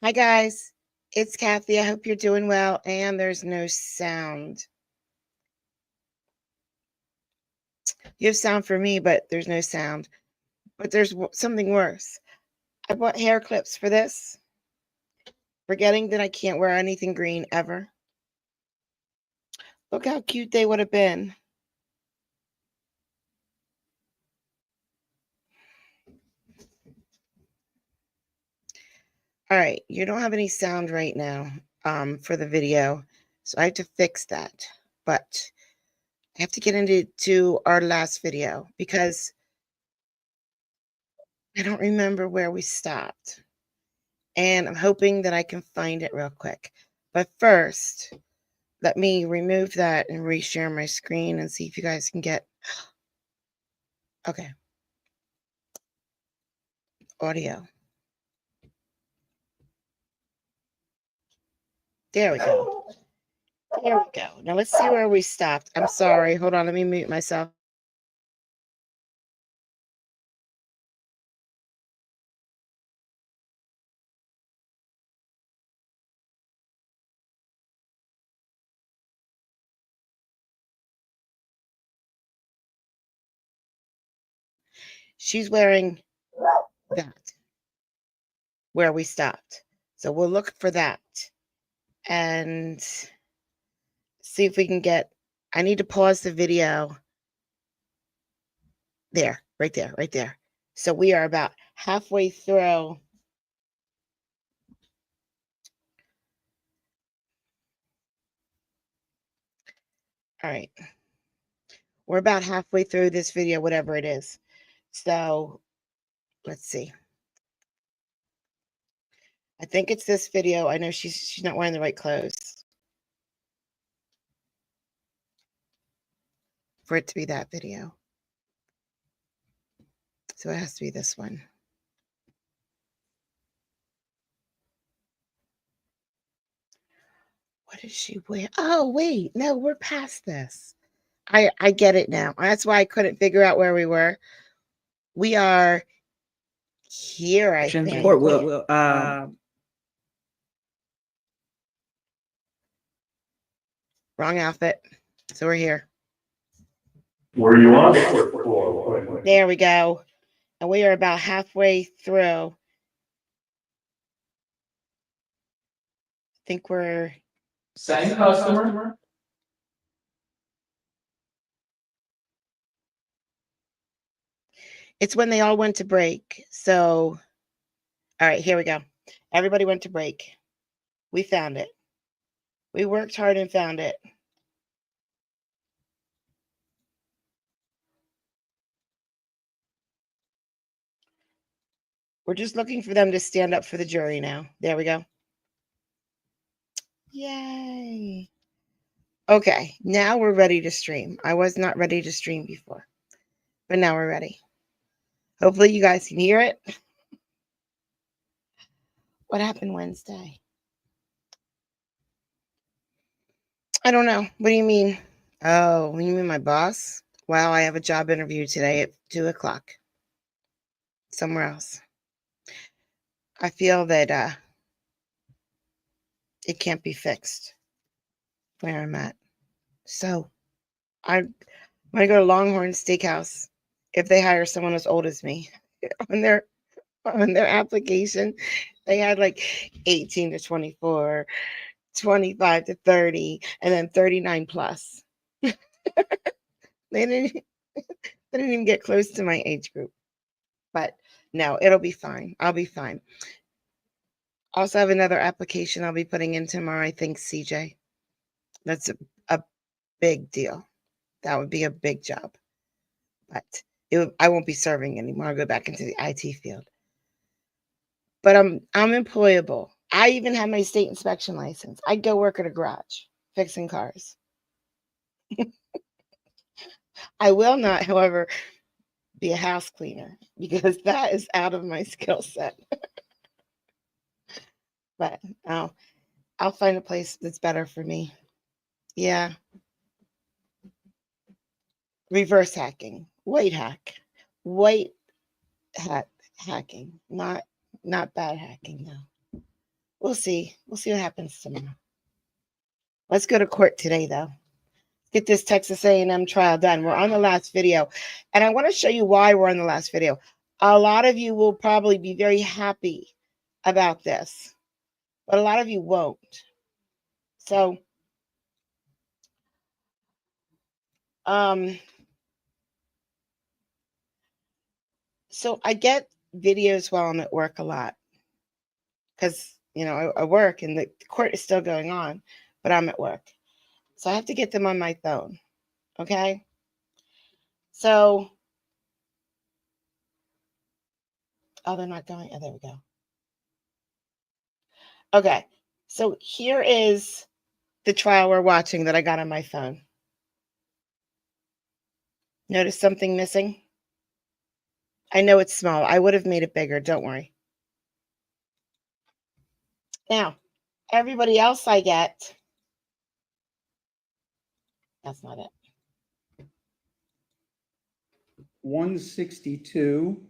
Hi, guys. It's Kathy. I hope you're doing well. And there's no sound. You have sound for me, but there's no sound. But there's something worse. I bought hair clips for this, forgetting that I can't wear anything green ever. Look how cute they would have been. All right, you don't have any sound right now for the video, so I have to fix that. But I have to get into our last video because I don't remember where we stopped. And I'm hoping that I can find it real quick. But first, let me remove that and reshare my screen and see if you guys can get, okay, audio. There we go. There we go. Now let's see where we stopped. I'm sorry. Hold on. Let me mute myself. She's wearing that where we stopped. So we'll look for that and see if we can get, I need to pause the video. There, right there, right there. So we are about halfway through. All right. We're about halfway through this video, whatever it is. So let's see. I think it's this video. I know she's not wearing the right clothes for it to be that video. So it has to be this one. What is she wearing? Oh, wait. No, we're past this. I get it now. That's why I couldn't figure out where we were. We are here, I think. Wrong outfit. So we're here. Were you on for? There we go. And we are about halfway through. I think we're Same customer. It's when they all went to break. So, all right, here we go. Everybody went to break. We found it. We worked hard and found it. We're just looking for them to stand up for the jury now. There we go. Yay. Okay, now we're ready to stream. I was not ready to stream before, but now we're ready. Hopefully you guys can hear it. What happened Wednesday? I don't know. What do you mean? Oh, you mean my boss? Well, I have a job interview today at 2:00 somewhere else. I feel that it can't be fixed where I'm at. So I'm going to go to Longhorn Steakhouse if they hire someone as old as me. on their application, they had like 18 to 24, 25 to 30, and then 39 plus. they didn't even get close to my age group. But no, it'll be fine. I'll be fine. Also have another application I'll be putting in tomorrow, I think, CJ. That's a big deal. That would be a big job. But I won't be serving anymore. I'll go back into the IT field. But I'm employable. I even have my state inspection license. I go work at a garage fixing cars. I will not, however, be a house cleaner because that is out of my skill set. But I'll find a place that's better for me. Yeah. Reverse hacking, white hat hacking, not bad hacking, no. We'll see. We'll see what happens tomorrow. Let's go to court today, though. Get this Texas A&M trial done. We're on the last video, and I want to show you why we're on the last video. A lot of you will probably be very happy about this, but a lot of you won't. So, so I get videos while I'm at work a lot because, you know, I work and the court is still going on, but I'm at work. So I have to get them on my phone. Okay. So, oh, they're not going. Oh, there we go. Okay. So here is the trial we're watching that I got on my phone. Notice something missing? I know it's small. I would have made it bigger. Don't worry. Now, everybody else I get, that's not it. 162,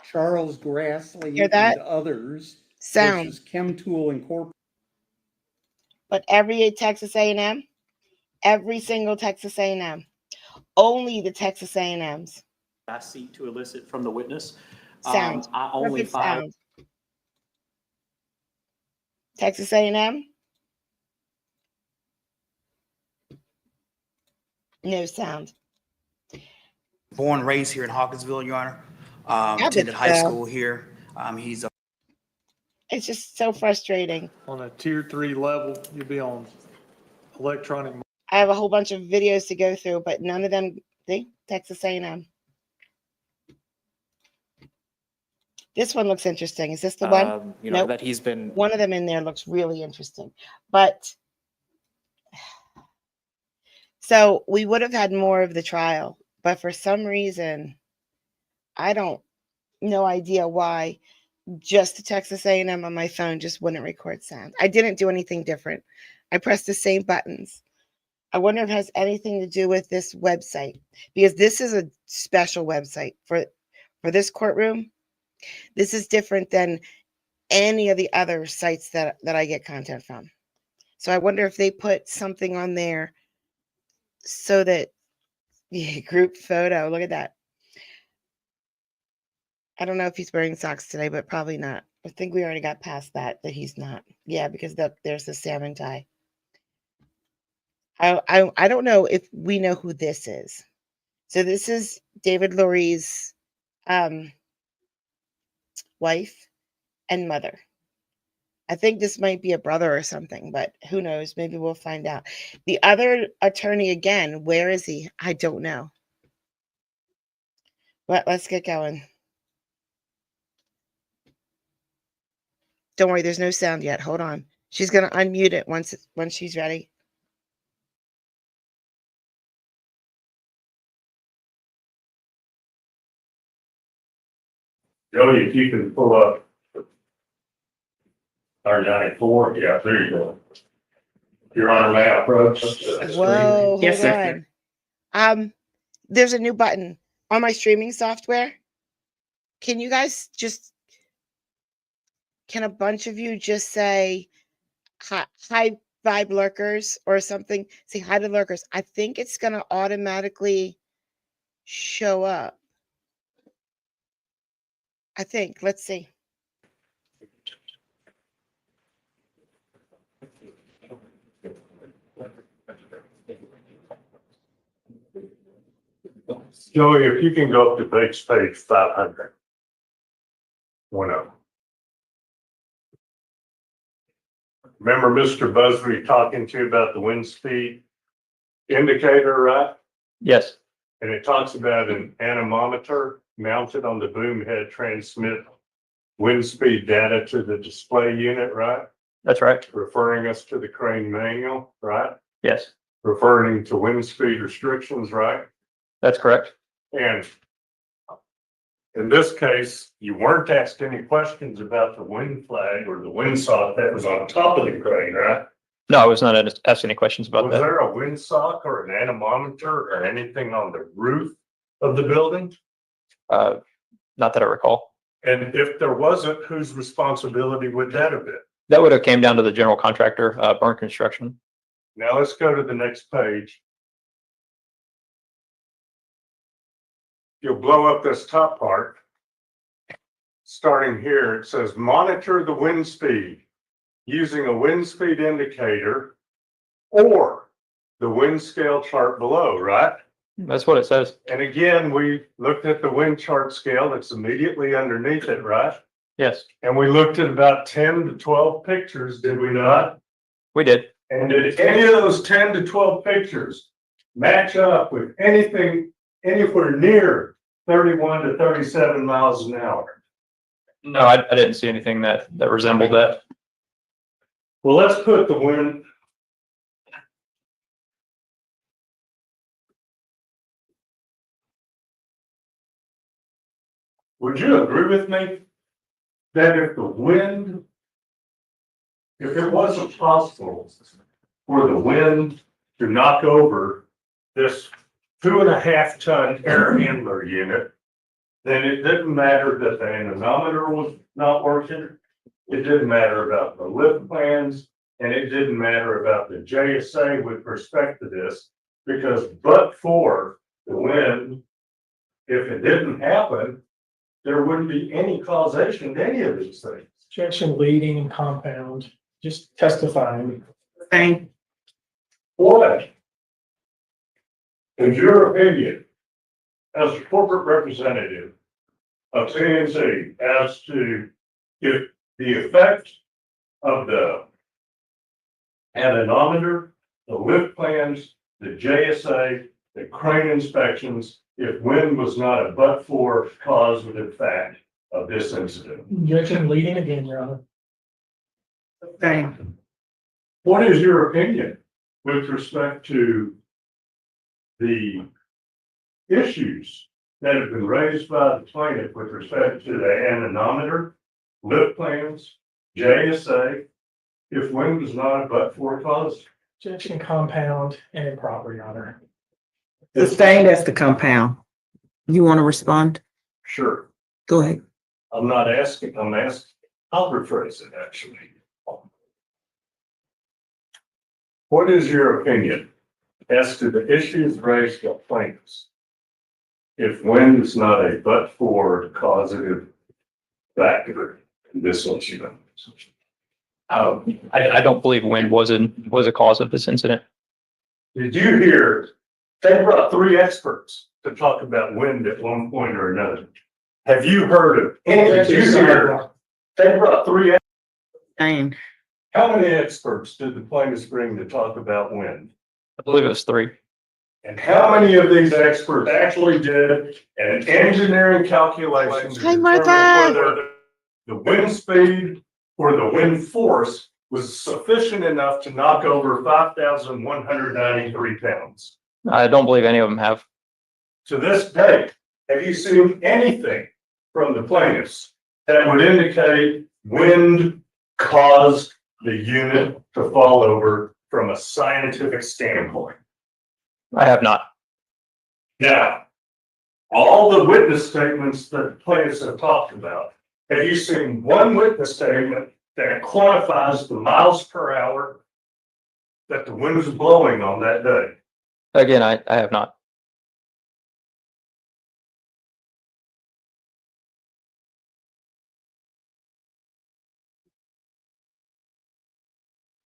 Charles Grassley Hear that? and others Sound. versus Chemtool Incorporated. But every Texas A&M, every single Texas A&M, only the Texas A&Ms. I seek to elicit from the witness. Sound. I only Perfect filed. sound. Texas A&M? No sound. Born and raised here in Hawkinsville, Your Honor. Attended high school here. He's a It's just so frustrating. On a tier 3 level, you'd be on electronic. I have a whole bunch of videos to go through, but none of them, see, Texas A&M. This one looks interesting. Is this the one? You know, Nope. that he's been. One of them in there looks really interesting. But so we would have had more of the trial, but for some reason, no idea why, just the Texas A&M on my phone just wouldn't record sound. I didn't do anything different. I pressed the same buttons. I wonder if it has anything to do with this website, because this is a special website for this courtroom. This is different than any of the other sites that I get content from. So I wonder if they put something on there so that, yeah, group photo, look at that. I don't know if he's wearing socks today, but probably not. I think we already got past that he's not. Yeah, because there's the salmon tie. I don't know if we know who this is. So this is David Lurie's wife and mother. I think this might be a brother or something, but who knows? Maybe we'll find out. The other attorney, again, where is he? I don't know. But let's get going. Don't worry, there's no sound yet. Hold on. She's going to unmute it once she's ready. Joey, if you can pull up R94, yeah, there you go. Your Honor, may I approach? Whoa, Yes, hold sir. on. There's a new button on my streaming software. Can you guys can a bunch of you just say hi vibe lurkers or something? Say hi to lurkers. I think it's gonna automatically show up. I think. Let's see. Joey, if you can go up to page 500. 10. Remember Mr. Busby talking to you about the wind speed indicator, right? Yes, And it talks about an anemometer mounted on the boom head transmit wind speed data to the display unit, right? that's right. Referring us to the crane manual, right? Yes, Referring to wind speed restrictions, right? that's correct. And in this case, you weren't asked any questions about the wind flag or the windsock that was on top of the crane, right? No, I was not asked any questions about Was that. there a windsock or an anemometer or anything on the roof of the building? Not that I recall. And if there wasn't, whose responsibility would that have been? That would have came down to the general contractor, Burn Construction. Now let's go to the next page. You'll blow up this top part. Starting here, it says monitor the wind speed using a wind speed indicator or the wind scale chart below, right? That's what it says. And again, we looked at the wind chart scale that's immediately underneath it, right? Yes, And we looked at about 10 to 12 pictures, did we not? we did. And did any of those 10 to 12 pictures match up with anything anywhere near 31 to 37 miles an hour? No, I didn't see anything that resembled that. Well, let's put the wind. Would you agree with me that if it wasn't possible for the wind to knock over this 2.5 ton air handler unit, then it didn't matter that the anemometer was not working. It didn't matter about the lift plans, and it didn't matter about the JSA with respect to this, because but for the wind, if it didn't happen, there wouldn't be any causation to any of these things. Objection leading and compound, just testifying. Same. What? In your opinion, as a corporate representative of TNC, as to if the effect of the anemometer, the lift plans, the JSA, the crane inspections, if wind was not a but-for causative fact of this incident? Objection leading again, Your Honor. Same. What is your opinion with respect to the issues that have been raised by the plaintiff with respect to the anemometer, lift plans, JSA, if wind was not a but-for cause? Objection compound and improper, Your Honor. Sustained as the compound. You want to respond? Sure. Go ahead. I'm not asking, I'm asking, I'll rephrase it actually. What is your opinion as to the issues raised by plaintiffs? If wind is not a but-for causative factor in this incident? I don't believe wind was a cause of this incident. Did you hear, they brought 3 experts to talk about wind at one point or another. Have you heard of any, did you hear, they brought 3, Same. how many experts did the plaintiffs bring to talk about wind? I believe it was 3. And how many of these experts actually did an engineering calculation to Hi, determine Martha. whether the wind speed or the wind force was sufficient enough to knock over 5,193 pounds? I don't believe any of them have. To this day, have you seen anything from the plaintiffs that would indicate wind caused the unit to fall over from a scientific standpoint? I have not. Now, all the witness statements that the plaintiffs have talked about, have you seen one witness statement that quantifies the miles per hour that the wind was blowing on that day? Again, I have not.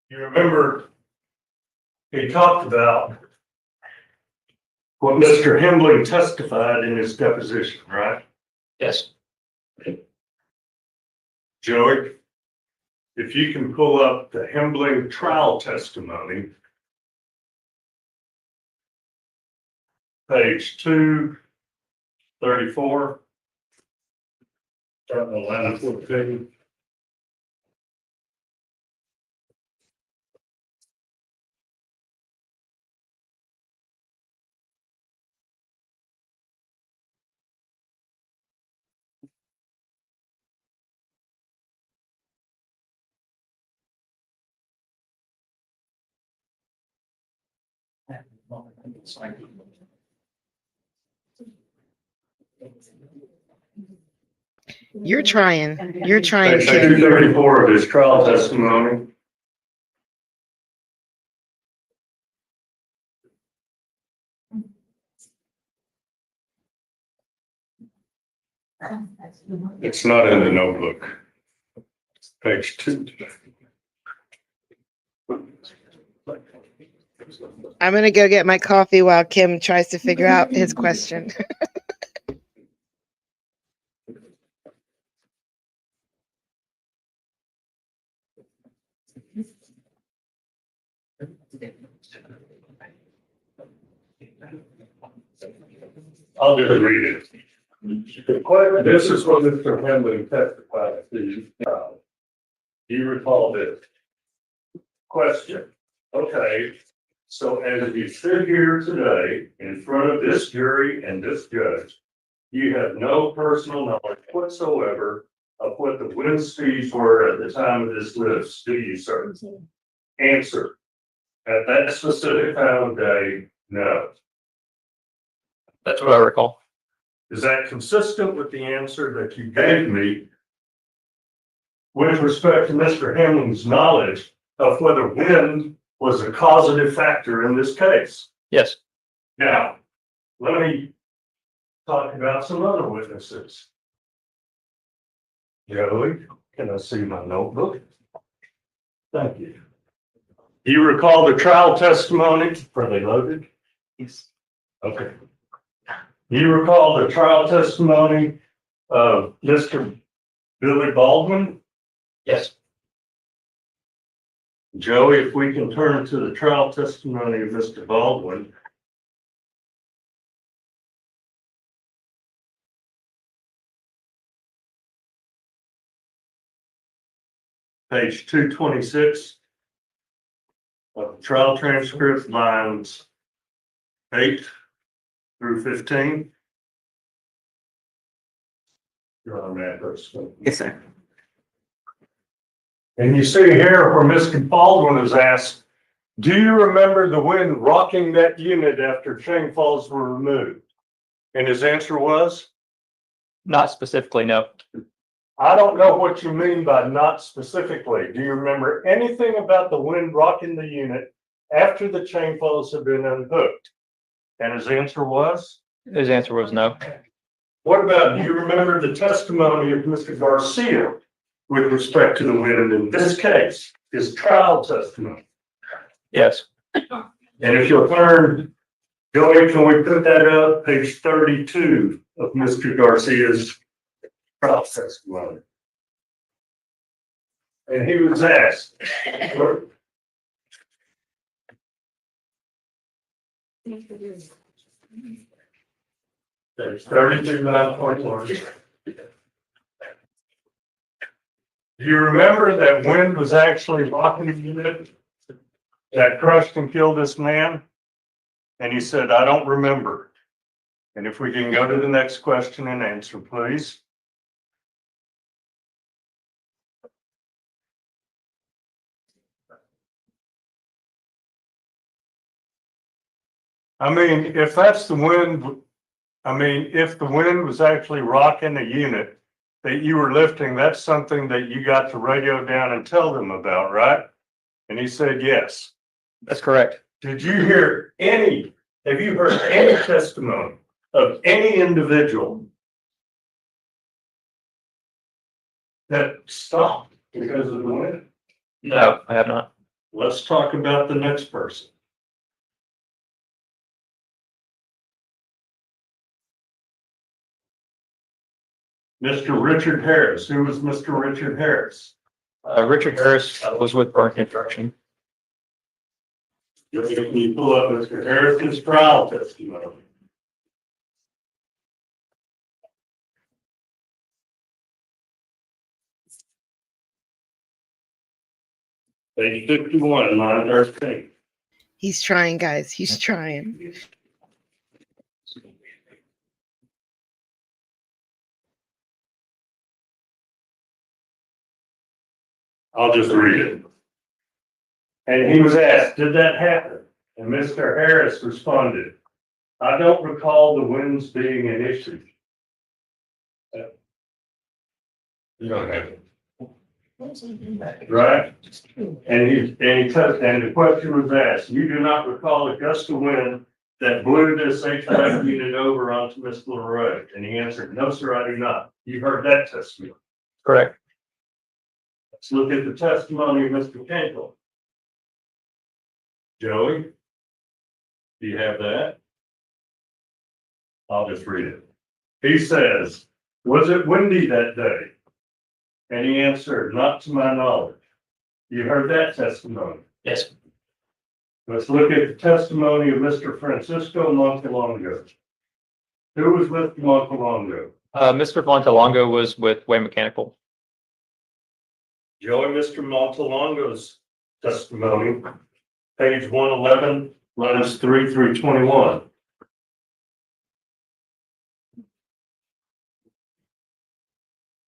You remember he talked about what Mr. Hembling testified in his deposition, right? Yes. Joey, if you can pull up the Hembling trial testimony, page 234. Starting on line 14. You're trying. You're trying, Page Kim. 234 of his trial testimony. It's not in the notebook. Page 2. I'm gonna go get my coffee while Kim tries to figure out his question. I'll just read it. This is what Mr. Hamlin testified to. Do you recall this? Question. Okay, so as you sit here today in front of this jury and this judge, you have no personal knowledge whatsoever of what the wind speeds were at the time of this list, do you, sir? Answer. At that specific time of day, no. That's what I recall. Is that consistent with the answer that you gave me with respect to Mr. Hamlin's knowledge of whether wind was a causative factor in this case? Yes. Now, let me talk about some other witnesses. Joey, can I see my notebook? Thank you. Do you recall the trial testimony? Are they loaded? Yes. Okay. Do you recall the trial testimony of Mr. Billy Baldwin? Yes. Joey, if we can turn to the trial testimony of Mr. Baldwin. Page 226 of the trial transcript, lines 8 through 15. You're on that first. Yes, sir. And you see here where Mr. Baldwin is asked, do you remember the wind rocking that unit after chain falls were removed? And his answer was, Not specifically, no. I don't know what you mean by not specifically. Do you remember anything about the wind rocking the unit after the chain falls have been unhooked? And his answer was? His answer was no. What about, do you remember the testimony of Mr. Garcia with respect to the wind in this case, his trial testimony? Yes. And if you'll turn, Joey, can we put that up? Page 32 of Mr. Garcia's trial testimony. And he was asked, page 32, 9.1. Do you remember that wind was actually rocking the unit that crushed and killed this man? And he said, I don't remember. And if we can go to the next question and answer, please. I mean, if that's the wind, if the wind was actually rocking a unit that you were lifting, that's something that you got to radio down and tell them about, right? And he said, yes. That's correct. Did you hear have you heard any testimony of any individual that stopped because of the wind? No, I have not. Let's talk about the next person. Mr. Richard Harris. Who was Mr. Richard Harris? Richard Harris was with Burn Construction. Can you pull up Mr. Harris's trial testimony? Page 51, line 13. He's trying, guys. He's trying. I'll just read it. And he was asked, did that happen? And Mr. Harris responded, I don't recall the winds being an issue. You don't have it. Right? And the question was asked, you do not recall a gust of wind that blew this HVAC unit over onto Miss Little Road? And he answered, no, sir, I do not. You heard that testimony. Correct. Let's look at the testimony of Mr. Campbell. Joey? Do you have that? I'll just read it. He says, was it windy that day? And he answered, not to my knowledge. You heard that testimony. Yes. Let's look at the testimony of Mr. Francisco Montelongo. Who was Mr. Montelongo? Mr. Montalongo was with Way Mechanical. Joey, Mr. Montelongo's testimony, page 111, lines 3 through 21.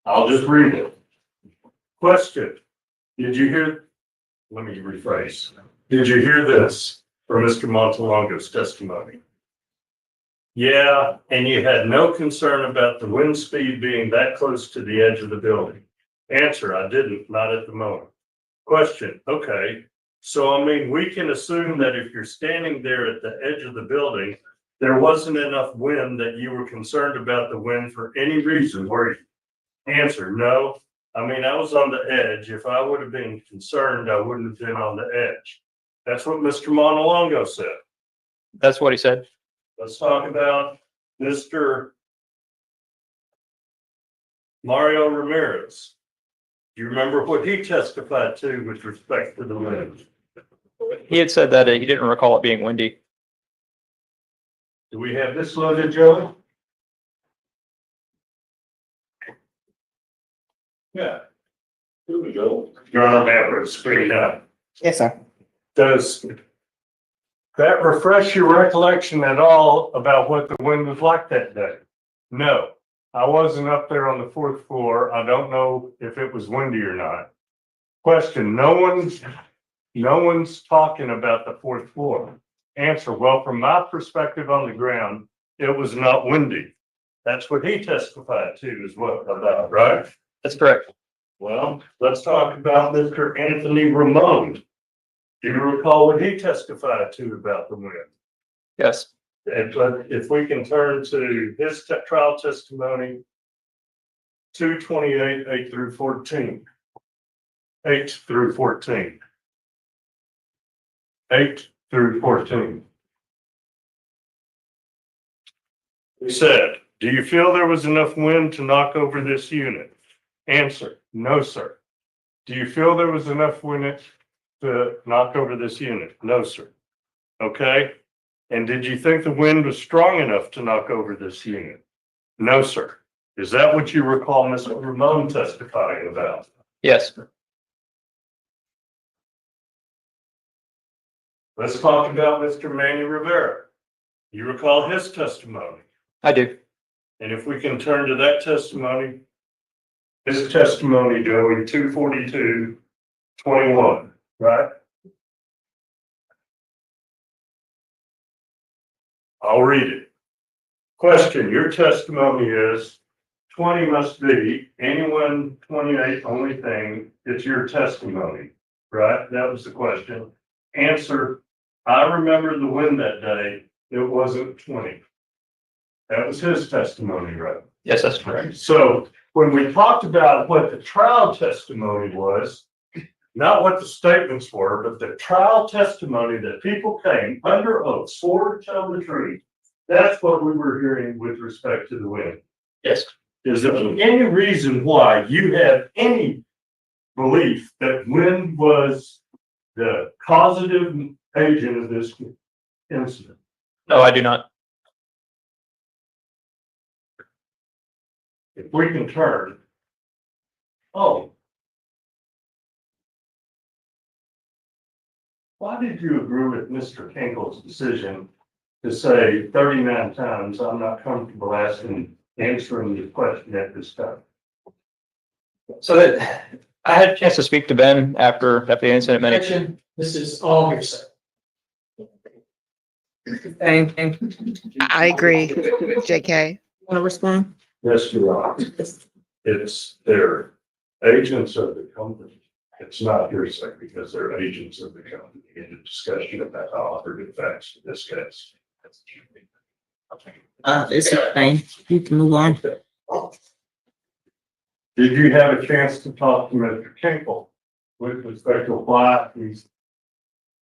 I'll just read it. Question. Did you hear? Let me rephrase. Did you hear this from Mr. Montelongo's testimony? Yeah, and you had no concern about the wind speed being that close to the edge of the building. Answer, I didn't, not at the moment. Question, okay. So, I mean, we can assume that if you're standing there at the edge of the building, there wasn't enough wind that you were concerned about the wind for any reason, were you? Answer, no. I mean, I was on the edge. If I would have been concerned, I wouldn't have been on the edge. That's what Mr. Montelongo said. That's what he said. Let's talk about Mr. Mario Ramirez. Do you remember what he testified to with respect to the wind? He had said that he didn't recall it being windy. Do we have this loaded, Joey? Yeah. Here we go. Your Honor, have it straight up. Yes, sir. Does that refresh your recollection at all about what the wind was like that day? No, I wasn't up there on the 4th floor. I don't know if it was windy or not. Question, no one's talking about the 4th floor. Answer, well, from my perspective on the ground, it was not windy. That's what he testified to as well about, right? That's correct. Well, let's talk about Mr. Anthony Ramon. Do you recall what he testified to about the wind? Yes. If we can turn to his trial testimony, 228, 8 through 14. 8 through 14. 8 through 14. He said, do you feel there was enough wind to knock over this unit? Answer, no, sir. Do you feel there was enough wind to knock over this unit? No, sir. Okay. And did you think the wind was strong enough to knock over this unit? No, sir. Is that what you recall Mr. Ramon testifying about? Yes. Let's talk about Mr. Manny Rivera. You recall his testimony? I do. And if we can turn to that testimony, his testimony, Joey, 242-21, right? I'll read it. Question, your testimony is 20 must be anyone 28 only thing. It's your testimony, right? That was the question. Answer, I remember the wind that day. It wasn't 20. That was his testimony, right? Yes, that's correct. So when we talked about what the trial testimony was, not what the statements were, but the trial testimony that people came under oath, swore to tell the truth, that's what we were hearing with respect to the wind. Yes. Is there any reason why you have any belief that wind was the causative agent of this incident? No, I do not. If we can turn. Oh. Why did you agree with Mr. Kinkle's decision to say 39 times, I'm not comfortable answering the question at this time? So that I had a chance to speak to Ben after the incident. Objection. This is all hearsay. Thank you. I agree, JK. Want to respond? Yes, you are. It's there. agents of the company. It's not hearsay because they're agents of the company in a discussion about how operative facts in this case. It's sustained. You can move on. Did you have a chance to talk to Mr. Kinkle with respect to why he's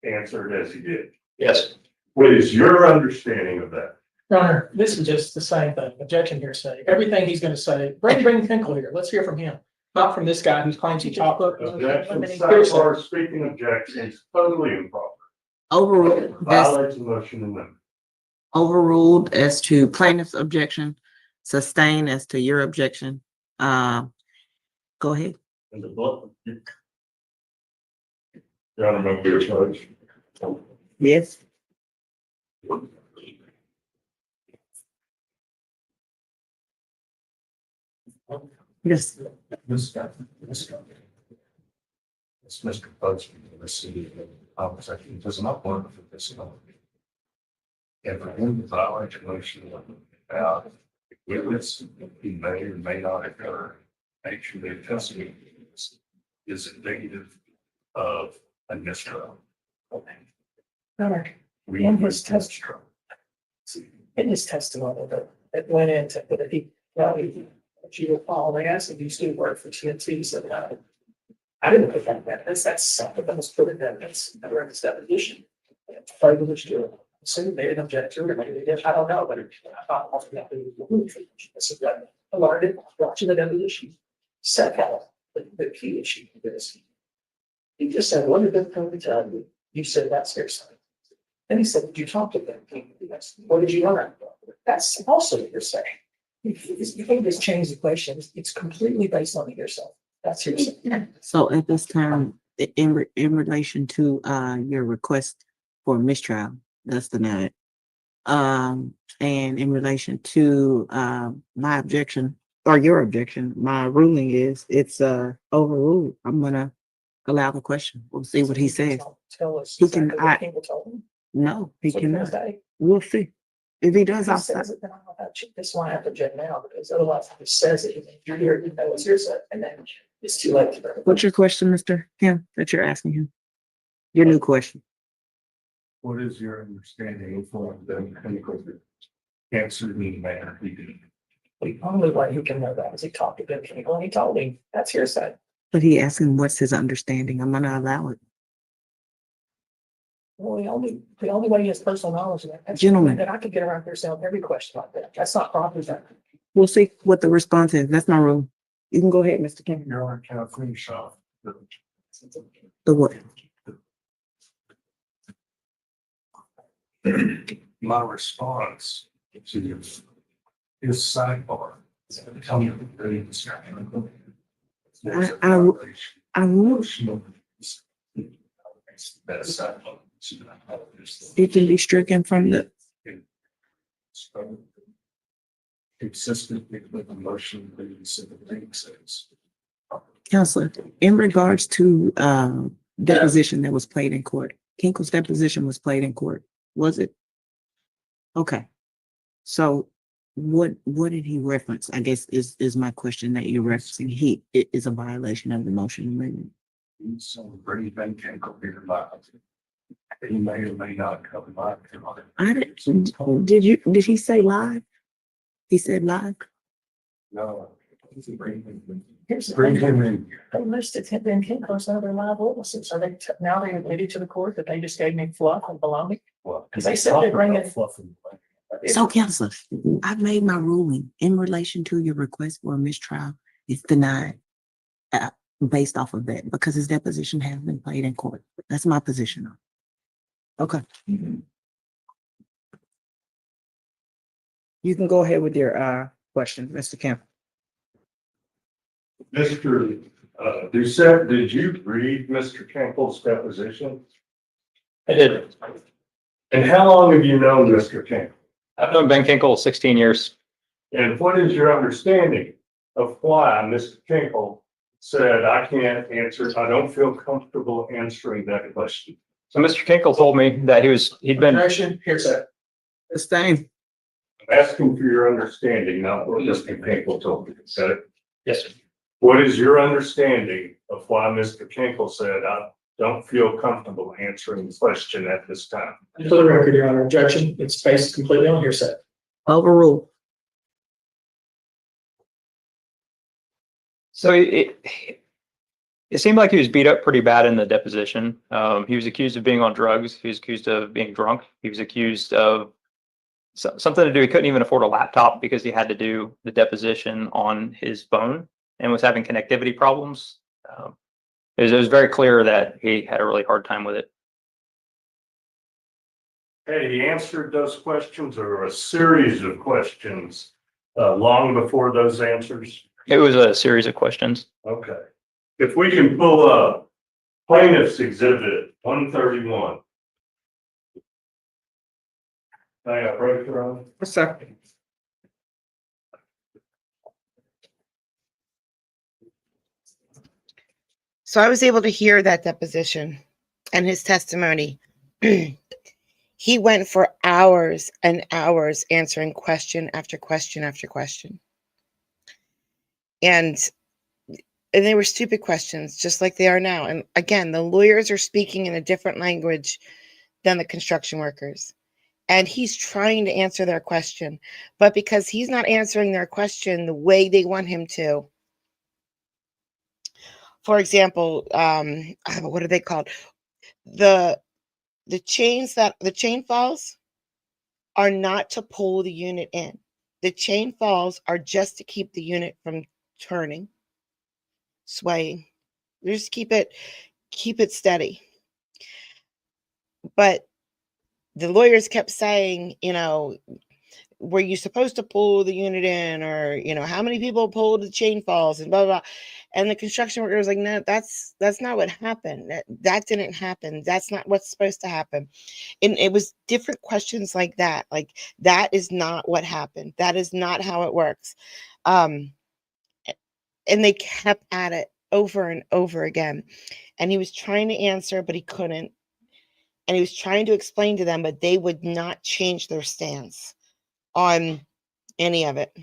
answered as he did? Yes. What is your understanding of that? Your Honor, this is just the same thing, objection hearsay. Everything he's gonna say, bring Finkel here, let's hear from him, not from this guy who claims he talked. Objection, sidebar, speaking objection is totally improper. Overruled, Violates the motion amendment. overruled as to plaintiff's objection, sustained as to your objection. Go ahead. And the book. Your Honor, member, your charge. Yes. Yes. This guy. It's Mr. Bozeman, the city of conversation does not work for this company. And for him to violate a motion about witness, he may or may not occur. Actually, the testimony is indicative of a mistrial. Honor, We In his test. in his testimony that went into, that he, if you recall, they asked him, do you still work for TNT? He said, no. I didn't put that in evidence. That's something that was put in evidence never in this deposition. Privileged to assume they didn't object to it, or maybe they did. I don't know, but I thought ultimately it was this is what I learned it watching the deposition. Set out the key issue of this. He just said, what did they come to tell you? You said that's hearsay. Then he said, did you talk to them? Yes. What did you learn? That's also hearsay. You can't just change the questions. It's completely based on the hearsay. That's hearsay. So at this time, in relation to your request for mistrial, that's denied. And in relation to my objection or your objection, my ruling is it's overruled. I'm gonna allow the question. We'll see what he says. Tell us. He can- exactly what people told him. No, he So he cannot. say, We'll see. If he does, if he I'll says it, then I don't have to, this one I have to object now, because otherwise if he says it, and you're here, you know it's hearsay, and then it's too late. What's your question, Mr. Kim, that you're asking him? Your new question. What is your understanding of what the clinical answer in the manner he did? The only way he can know that is he talked to Ben King, and he told him, that's hearsay. But he asking what's his understanding. I'm gonna allow it. Well, the only way he has personal knowledge of that. Gentlemen. That I could get around here saying every question like that. That's not proper. We'll see what the response is. That's my rule. You can go ahead, Mr. Kim. Your Honor, can I finish off? The what? My response to his sidebar. Tell me very distracting. I will. That sidebar. It can be stricken from the, Consistent with the motion that you said the thing says. counselor, in regards to deposition that was played in court, Kinkle's deposition was played in court, was it? Okay. So what did he reference? I guess is my question that you're referencing. It is a violation of the motion amendment. So Brady Ben can't go here live. He may or may not come live. Did he say live? He said live? No. Here's the Bring thing. him in. They listed Ben King as another live witnesses. Are they, now they admitted to the court that they just gave me fluff and baloney? Well, 'Cause they said they're bringing- So counselor, I've made my ruling in relation to your request for a mistrial. It's denied based off of that because his deposition has been played in court. That's my position. Okay. You can go ahead with your question, Mr. Kemp. Mr. Doucette, did you read Mr. Campbell's deposition? I did. And how long have you known Mr. Campbell? I've known Ben Kinkle 16 years. And what is your understanding of why Mr. Campbell said, I can't answer, I don't feel comfortable answering that question? So Mr. Kinkle told me that he'd been, Objection, hearsay. The same. I'm asking for your understanding, not what Mr. Campbell told you. Is that it? yes, sir. What is your understanding of why Mr. Kinkle said, I don't feel comfortable answering the question at this time? And for the record, Your Honor, objection, it's based completely on hearsay. Overruled. So it seemed like he was beat up pretty bad in the deposition. He was accused of being on drugs. He was accused of being drunk. He was accused of something to do. He couldn't even afford a laptop because he had to do the deposition on his phone and was having connectivity problems. It was very clear that he had a really hard time with it. Had he answered those questions or a series of questions long before those answers? It was a series of questions. Okay. If we can pull up plaintiff's exhibit 131. I got breakthrough on. A second. So I was able to hear that deposition and his testimony. He went for hours and hours answering question after question after question. And they were stupid questions, just like they are now. And again, the lawyers are speaking in a different language than the construction workers. And he's trying to answer their question. But because he's not answering their question the way they want him to, for example, what are they called? The chain falls are not to pull the unit in. The chain falls are just to keep the unit from turning, swaying. Just keep it steady. But the lawyers kept saying, were you supposed to pull the unit in, or how many people pulled the chain falls and blah blah blah. And the construction worker was like, no, that's not what happened. That didn't happen. That's not what's supposed to happen. And it was different questions like that. Like, that is not what happened. That is not how it works. And they kept at it over and over again. And he was trying to answer, but he couldn't. And he was trying to explain to them, but they would not change their stance on any of it.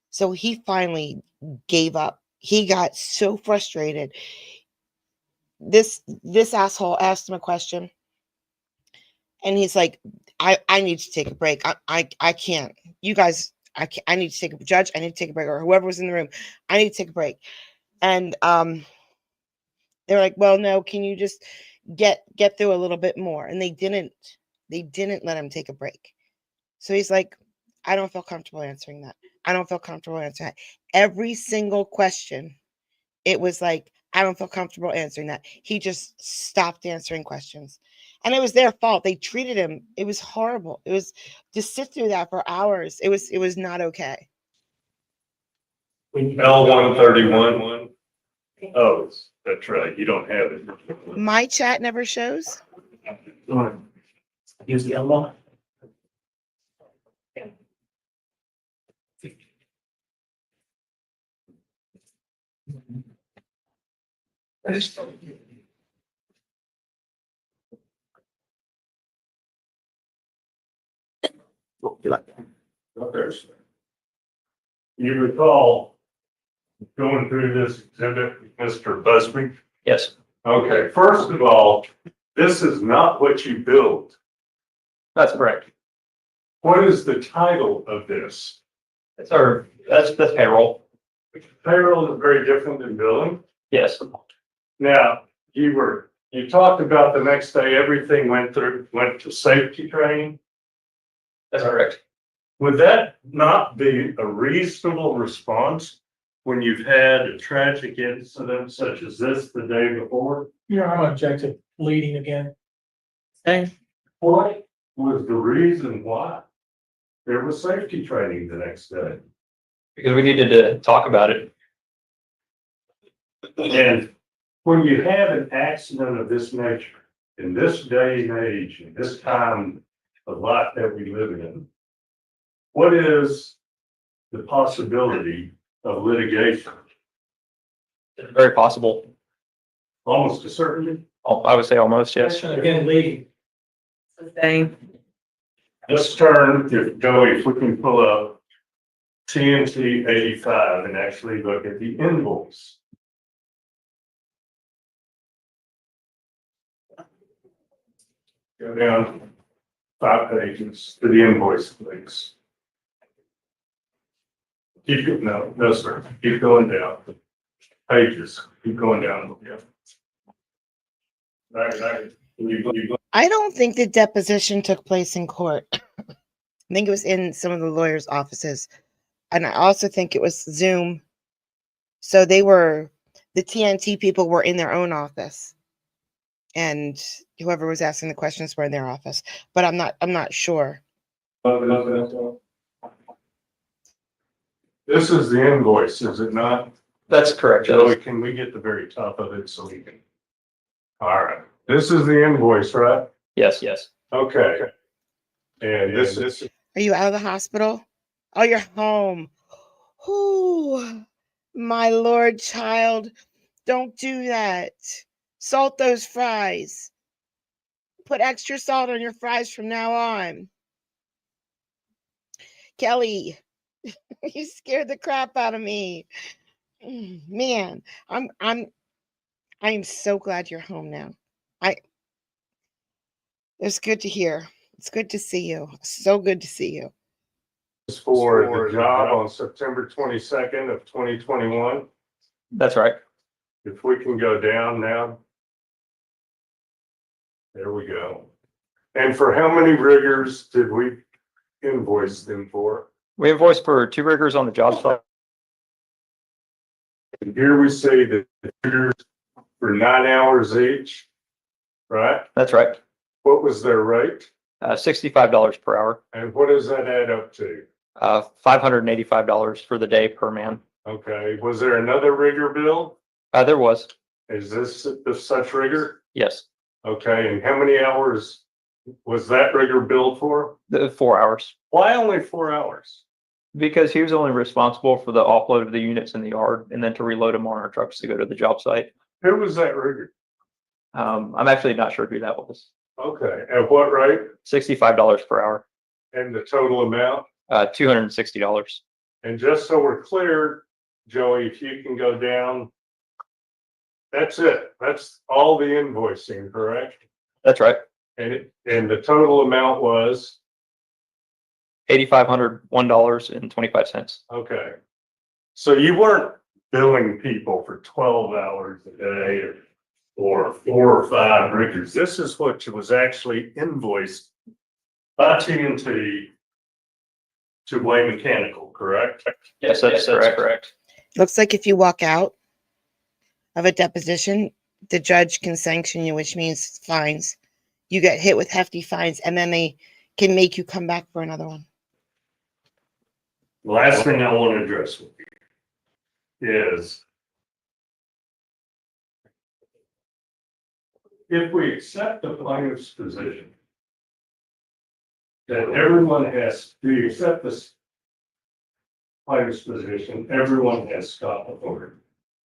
So he finally gave up. He got so frustrated. This asshole asked him a question, and he's like, I need to take a break. I can't. You guys, I need to take a judge. I need to take a break, or whoever was in the room. I need to take a break. And they're like, well, no, can you just get through a little bit more? And they didn't let him take a break. So he's like, I don't feel comfortable answering that. I don't feel comfortable answering that. Every single question, it was like, I don't feel comfortable answering that. He just stopped answering questions. And it was their fault. They treated him. It was horrible. It was to sit through that for hours. It was not okay. L131. Oh, that's right. You don't have it. My chat never shows. Use the L1. Okay. You recall going through this exhibit with Mr. Busby? Yes, Okay, first of all, this is not what you build. that's correct. What is the title of this? That's payroll. Payroll is very different than billing. Yes, Now, you talked about the next day, everything went to safety training. that's correct. Would that not be a reasonable response when you've had a tragic incident such as this the day before? I'm objective leading again. Okay. What was the reason why there was safety training the next day? Because we needed to talk about it. And when you have an accident of this nature, in this day and age, in this time of life that we live in, what is the possibility of litigation? It's very possible. Almost a certainty. I would say almost, yes. Objection again leading. Same. Let's turn, if Joey, if we can pull up TNT 85 and actually look at the invoice. Go down 5 pages to the invoice, please. No, sir. Keep going down. Pages, keep going down. Yeah. Right. I don't think the deposition took place in court. I think it was in some of the lawyers' offices. And I also think it was Zoom. So the TNT people were in their own office. And whoever was asking the questions were in their office. But I'm not sure. This is the invoice, is it not? That's correct. Joey, can we get the very top of it so we can? All right, this is the invoice, right? Yes, yes. Okay. And this is. Are you out of the hospital? Oh, you're home. Ooh, my Lord, child, don't do that. Salt those fries. Put extra salt on your fries from now on. Kelly, you scared the crap out of me. Man, I'm so glad you're home now. It's good to hear. It's good to see you. So good to see you. For the job on September 22nd of 2021. That's right. If we can go down now. There we go. And for how many riggers did we invoice them for? We invoiced for 2 riggers on the job site. And here we say that the riggers for 9 hours each, right? That's right. What was their rate? $65 per hour. And what does that add up to? $585 for the day per man. Okay, was there another rigger bill? There was. Is this the such rigger? Yes. Okay, and how many hours was that rigger billed for? The 4 hours. Why only 4 hours? Because he was only responsible for the offload of the units in the yard and then to reload them on our trucks to go to the job site. Who was that rigger? I'm actually not sure who that was. Okay, at what rate? $65 per hour. And the total amount? $260. And just so we're clear, Joey, if you can go down. That's it. That's all the invoicing, correct? That's right. And the total amount was? $8,501.25. Okay. So you weren't billing people for 12 hours a day or 4 or 5 riggers. This is what was actually invoiced by TNT to Wayne Mechanical, correct? Yes, that's correct. Looks like if you walk out of a deposition, the judge can sanction you, which means fines. You get hit with hefty fines, and then they can make you come back for another one. The last thing I want to address with you is if we accept the plaintiff's position that everyone has to accept this plaintiff's position, everyone has Scott authority.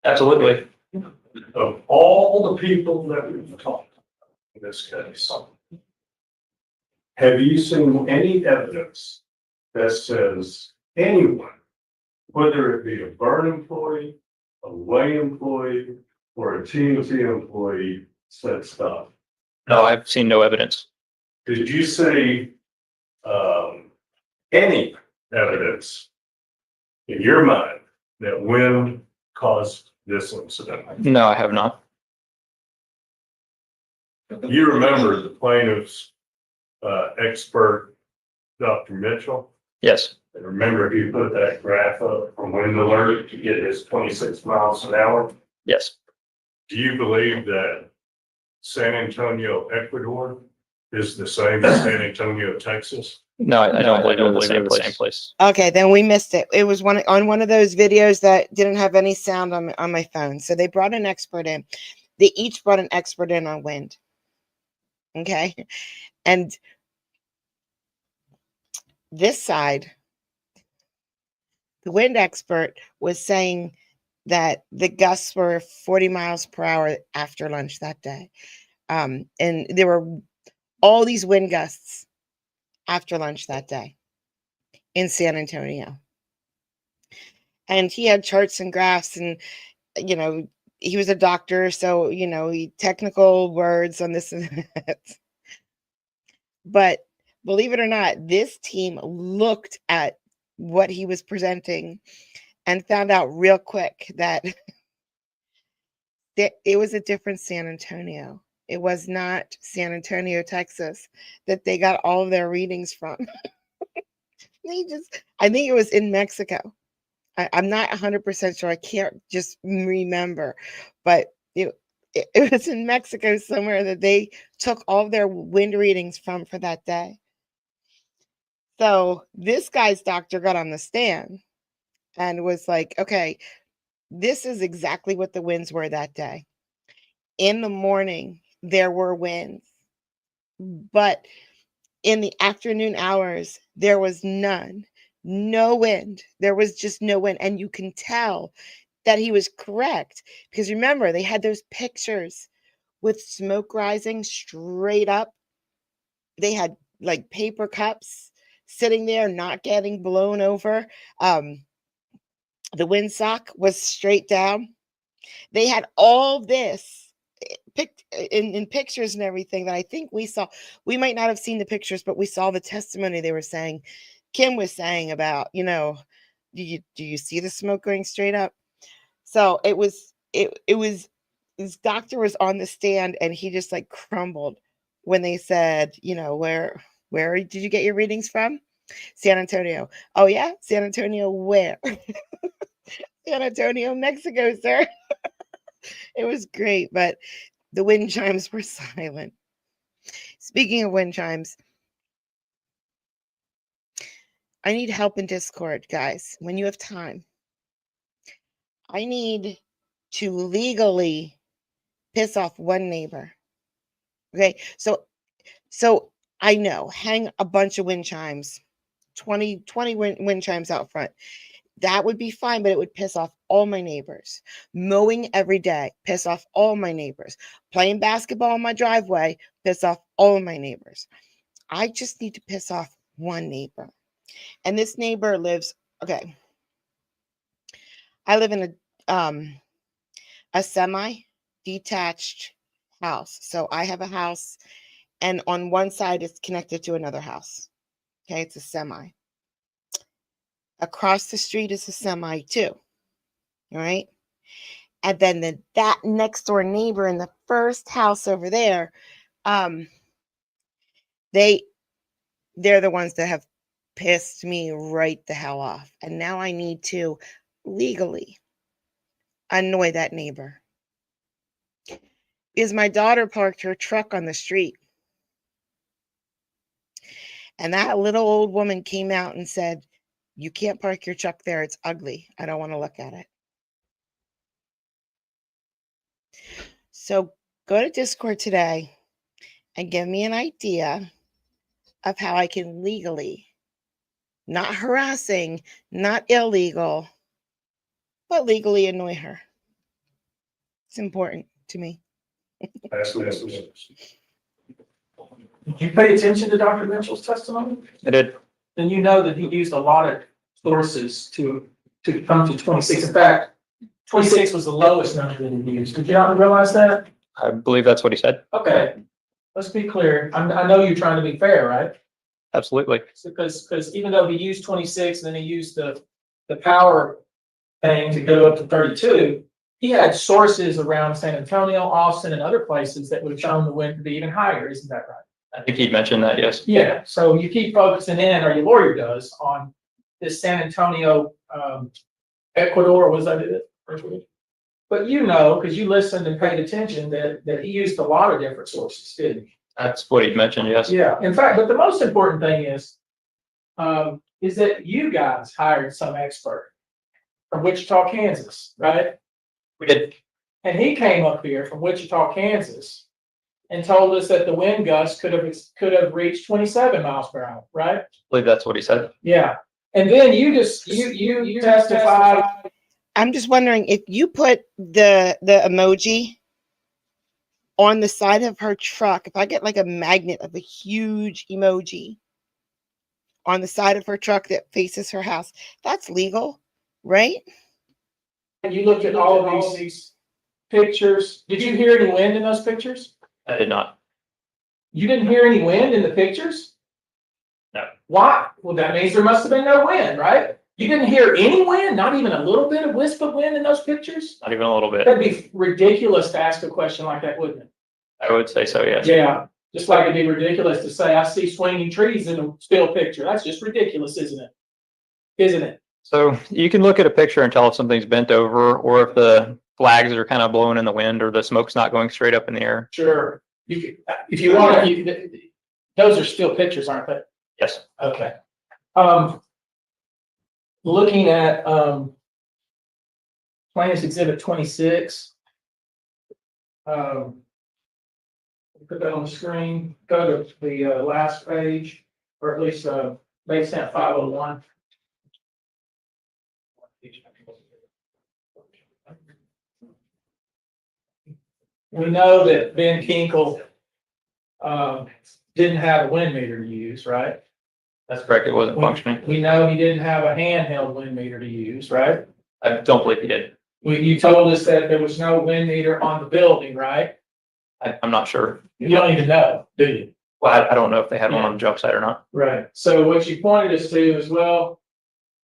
Absolutely. Of all the people that we've talked in this case, have you seen any evidence that says anyone, whether it be a Byrne employee, a Way employee, or a TNT employee, said stop? No, I've seen no evidence. Did you see any evidence in your mind that wind caused this incident? No, I have not. You remember the plaintiff's expert, Dr. Mitchell? Yes. And remember he put that graph up from wind alert to get his 26 miles an hour? Yes. Do you believe that San Antonio, Ecuador is the same as San Antonio, Texas? No, I don't believe they're the same place. Okay, then we missed it. It was one of those videos that didn't have any sound on my phone. So they brought an expert in. They each brought an expert in on wind. Okay. And this side, the wind expert was saying that the gusts were 40 miles per hour after lunch that day. And there were all these wind gusts after lunch that day in San Antonio. and he had charts and graphs, and you know, he was a doctor, so you know, technical words on this and that. But believe it or not, this team looked at what he was presenting and found out real quick that it was a different San Antonio. It was not San Antonio, Texas, that they got all of their readings from. I think it was in Mexico. I'm not 100% sure. I can't just remember, but it was in Mexico somewhere that they took all of their wind readings from for that day. So this guy's doctor got on the stand and was like, okay, this is exactly what the winds were that day. In the morning, there were winds, but in the afternoon hours, there was none, no wind. There was just no wind. And you can tell that he was correct because remember, they had those pictures with smoke rising straight up. They had like paper cups sitting there, not getting blown over. The windsock was straight down. They had all this picked in pictures and everything that I think we saw. We might not have seen the pictures, but we saw the testimony they were saying. Kim was saying about, you know, do you see the smoke going straight up? So it was his doctor was on the stand and he just like crumbled when they said, you know, where did you get your readings from? San Antonio. Oh yeah, San Antonio where? San Antonio, Mexico, sir. It was great, but the wind chimes were silent. Speaking of wind chimes, I need help in Discord, guys. When you have time, I need to legally piss off one neighbor. Okay, so I know, hang a bunch of wind chimes, 20 wind chimes out front. That would be fine, but it would piss off all my neighbors. Mowing every day, piss off all my neighbors. Playing basketball in my driveway, piss off all of my neighbors. I just need to piss off one neighbor. And this neighbor lives, okay. I live in a semi-detached house. So I have a house, and on one side it's connected to another house. Okay, it's a semi. Across the street is a semi too. All right. And then that next door neighbor in the first house over there, they're the ones that have pissed me right the hell off. And now I need to legally annoy that neighbor. Is my daughter parked her truck on the street. And that little old woman came out and said, you can't park your truck there. It's ugly. I don't want to look at it. So go to Discord today and give me an idea of how I can legally, not harassing, not illegal, but legally annoy her. It's important to me. Absolutely. Did you pay attention to Dr. Mitchell's testimony? I did. Then you know that he used a lot of sources to come to 26. In fact, 26 was the lowest number that he used. Did you not realize that? I believe that's what he said. Okay, let's be clear. I know you're trying to be fair, right? Absolutely. Because even though he used 26 and then he used the power thing to go up to 32, he had sources around San Antonio, Austin, and other places that would have shown the wind to be even higher. Isn't that right? I think he'd mentioned that, yes. Yeah, so you keep focusing in, or your lawyer does, on this San Antonio, Ecuador, was that it? But you know, because you listened and paid attention, that he used a lot of different sources, didn't he? That's what he'd mentioned, yes. Yeah, in fact, but the most important thing is that you guys hired some expert from Wichita, Kansas, right? We did. And he came up here from Wichita, Kansas, and told us that the wind gusts could have reached 27 miles per hour, right? I believe that's what he said. Yeah. And then you testified. I'm just wondering if you put the emoji on the side of her truck, if I get like a magnet of a huge emoji on the side of her truck that faces her house, that's legal. right? You looked at all of these pictures. Did you hear any wind in those pictures? I did not. You didn't hear any wind in the pictures? No. Why? Well, that means there must have been no wind, right? You didn't hear any wind, not even a little bit of wisp of wind in those pictures? Not even a little bit. That'd be ridiculous to ask a question like that, wouldn't it? I would say so, yes. Yeah, just like it'd be ridiculous to say, I see swinging trees in a still picture. That's just ridiculous, isn't it? Isn't it? So you can look at a picture and tell if something's bent over or if the flags are kind of blowing in the wind or the smoke's not going straight up in the air. Sure. You could, if you want to, those are still pictures, aren't they? Yes. Okay. Looking at, plans exhibit 26. Put that on the screen, go to the last page, or at least base stamp 501. We know that Ben Kinkle didn't have a wind meter to use, right? That's correct. It wasn't functioning. We know he didn't have a handheld wind meter to use, right? I don't believe he did. You told us that there was no wind meter on the building, right? I'm not sure. You don't even know, do you? Well, I don't know if they had one on the job site or not. Right. So what you pointed us to is, well,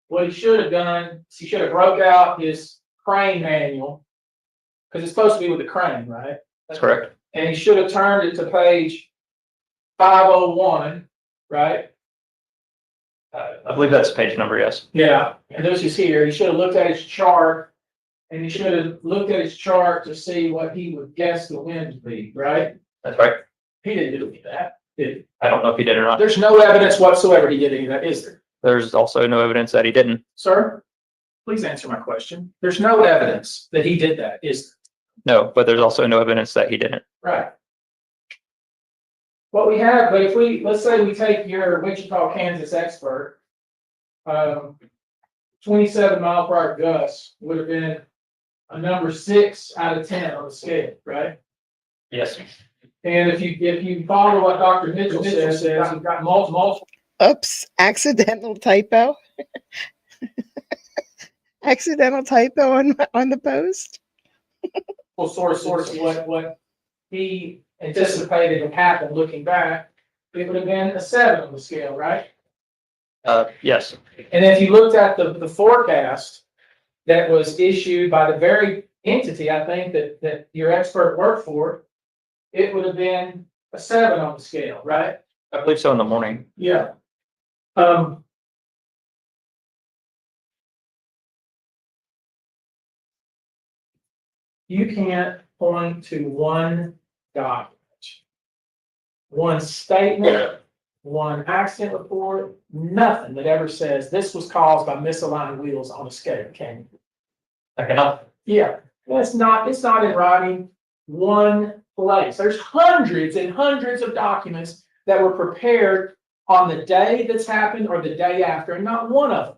what he should have done, is he should have broke out his crane manual, because it's supposed to be with the crane, right? That's correct. And he should have turned it to page 501, right? I believe that's the page number, yes. Yeah, and this is here. He should have looked at his chart, and he should have looked at his chart to see what he would guess the wind to be, right? That's right. He didn't do any of that, did he? I don't know if he did or not. There's no evidence whatsoever he did any of that, is there? There's also no evidence that he didn't. Sir, please answer my question. There's no evidence that he did that, is No, but there's also no evidence that he didn't. there? Right. What we have, but if we, let's say we take your Wichita, Kansas expert, 27 mile per hour gusts would have been a number 6 out of 10 on the scale, right? Yes. And if you follow what Dr. Mitchell says, you've got multiple Oops, accidental typo. Accidental typo on the post. sources of what he anticipated would happen looking back, it would have been a 7 on the scale, right? Yes. And if you looked at the forecast that was issued by the very entity, I think that your expert worked for, it would have been a 7 on the scale, right? I believe so in the morning. Yeah. You can't point to one document, one statement, one accident report, nothing that ever says this was caused by misaligned wheels on a scale, can you? I cannot. Yeah, it's not in writing one place. There's hundreds and hundreds of documents that were prepared on the day that's happened or the day after, and not one of them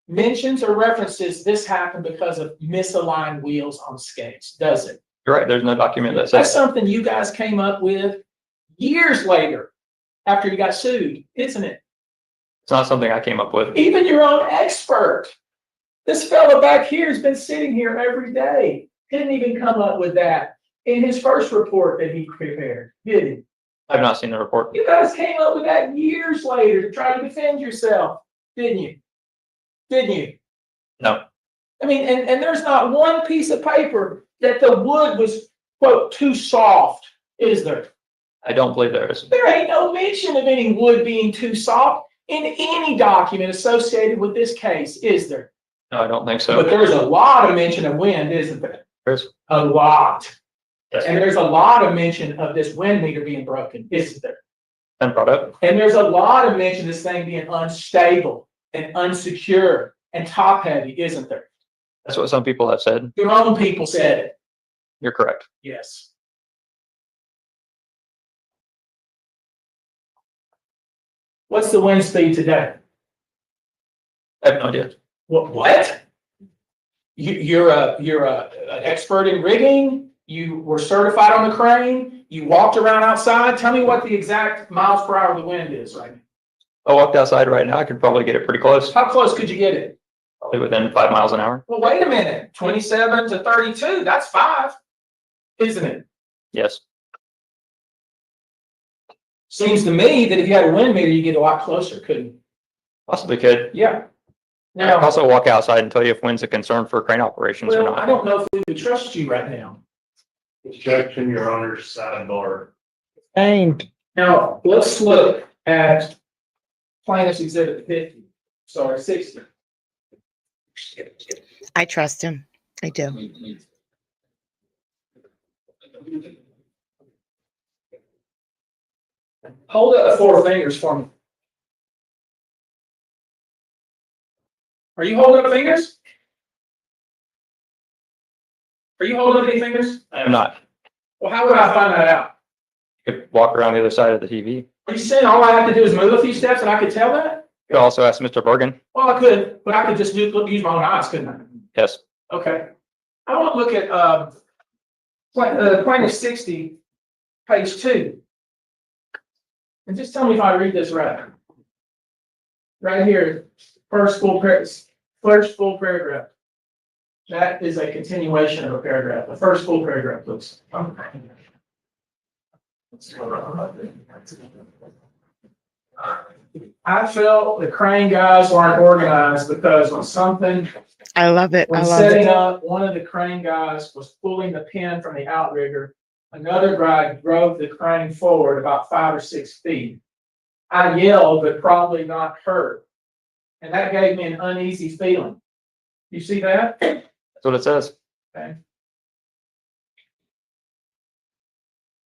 mentions or references this happened because of misaligned wheels on skates, does it? You're right. There's no document that That's says. something you guys came up with years later after you got sued, isn't it? It's not something I came up with. Even your own expert. This fellow back here has been sitting here every day. Didn't even come up with that in his first report that he prepared, did he? I've not seen the report. You guys came up with that years later to try to defend yourself, didn't you? Didn't you? No. I mean, and there's not one piece of paper that the wood was, quote, too soft, is there? I don't believe there is. There ain't no mention of any wood being too soft in any document associated with this case, is there? No, I don't think so. But there's a lot of mention of wind, isn't there? There's. A lot. Yes. And there's a lot of mention of this wind meter being broken, isn't there? Been brought up. And there's a lot of mention of this thing being unstable and unsecure and top heavy, isn't there? That's what some people have said. Your own people said it. You're correct. Yes. What's the wind speed today? I have no idea. What? You're an expert in rigging. You were certified on the crane. You walked around outside. Tell me what the exact miles per hour of the wind is right now. I walked outside right now. I could probably get it pretty close. How close could you get it? probably within 5 miles an hour. Well, wait a minute, 27 to 32, that's 5, isn't it? Yes. Seems to me that if you had a wind meter, you get a lot closer, couldn't you? Possibly could. Yeah. I can Now, also walk outside and tell you if wind's a concern for crane operations or well, I not. don't know if we would trust you right now. Objection, Your Honor, sidebar. And Now, let's look at plaintiff's exhibit 50, sorry, 60. I trust him. I do. Hold up the 4 fingers for me. Are you holding up fingers? Are you holding up any fingers? I am not. Well, how would I find that out? You could walk around the other side of the TV. You Are you saying all I have to do is move a few steps and I could tell that? could also ask Mr. Bergen. Well, I could, but I could just use my own eyes, couldn't I? Yes. Okay. I want to look at, plaintiff 60, page 2. And just tell me if I read this right. Right here, first full paragraph. That is a continuation of a paragraph. The first full paragraph looks. I felt the crane guys weren't organized because when something I love it. I When love setting it. up, one of the crane guys was pulling the pin from the outrigger. Another guy drove the crane forward about 5 or 6 feet. I yelled, but probably not heard. And that gave me an uneasy feeling. You see that? That's what it says. Okay.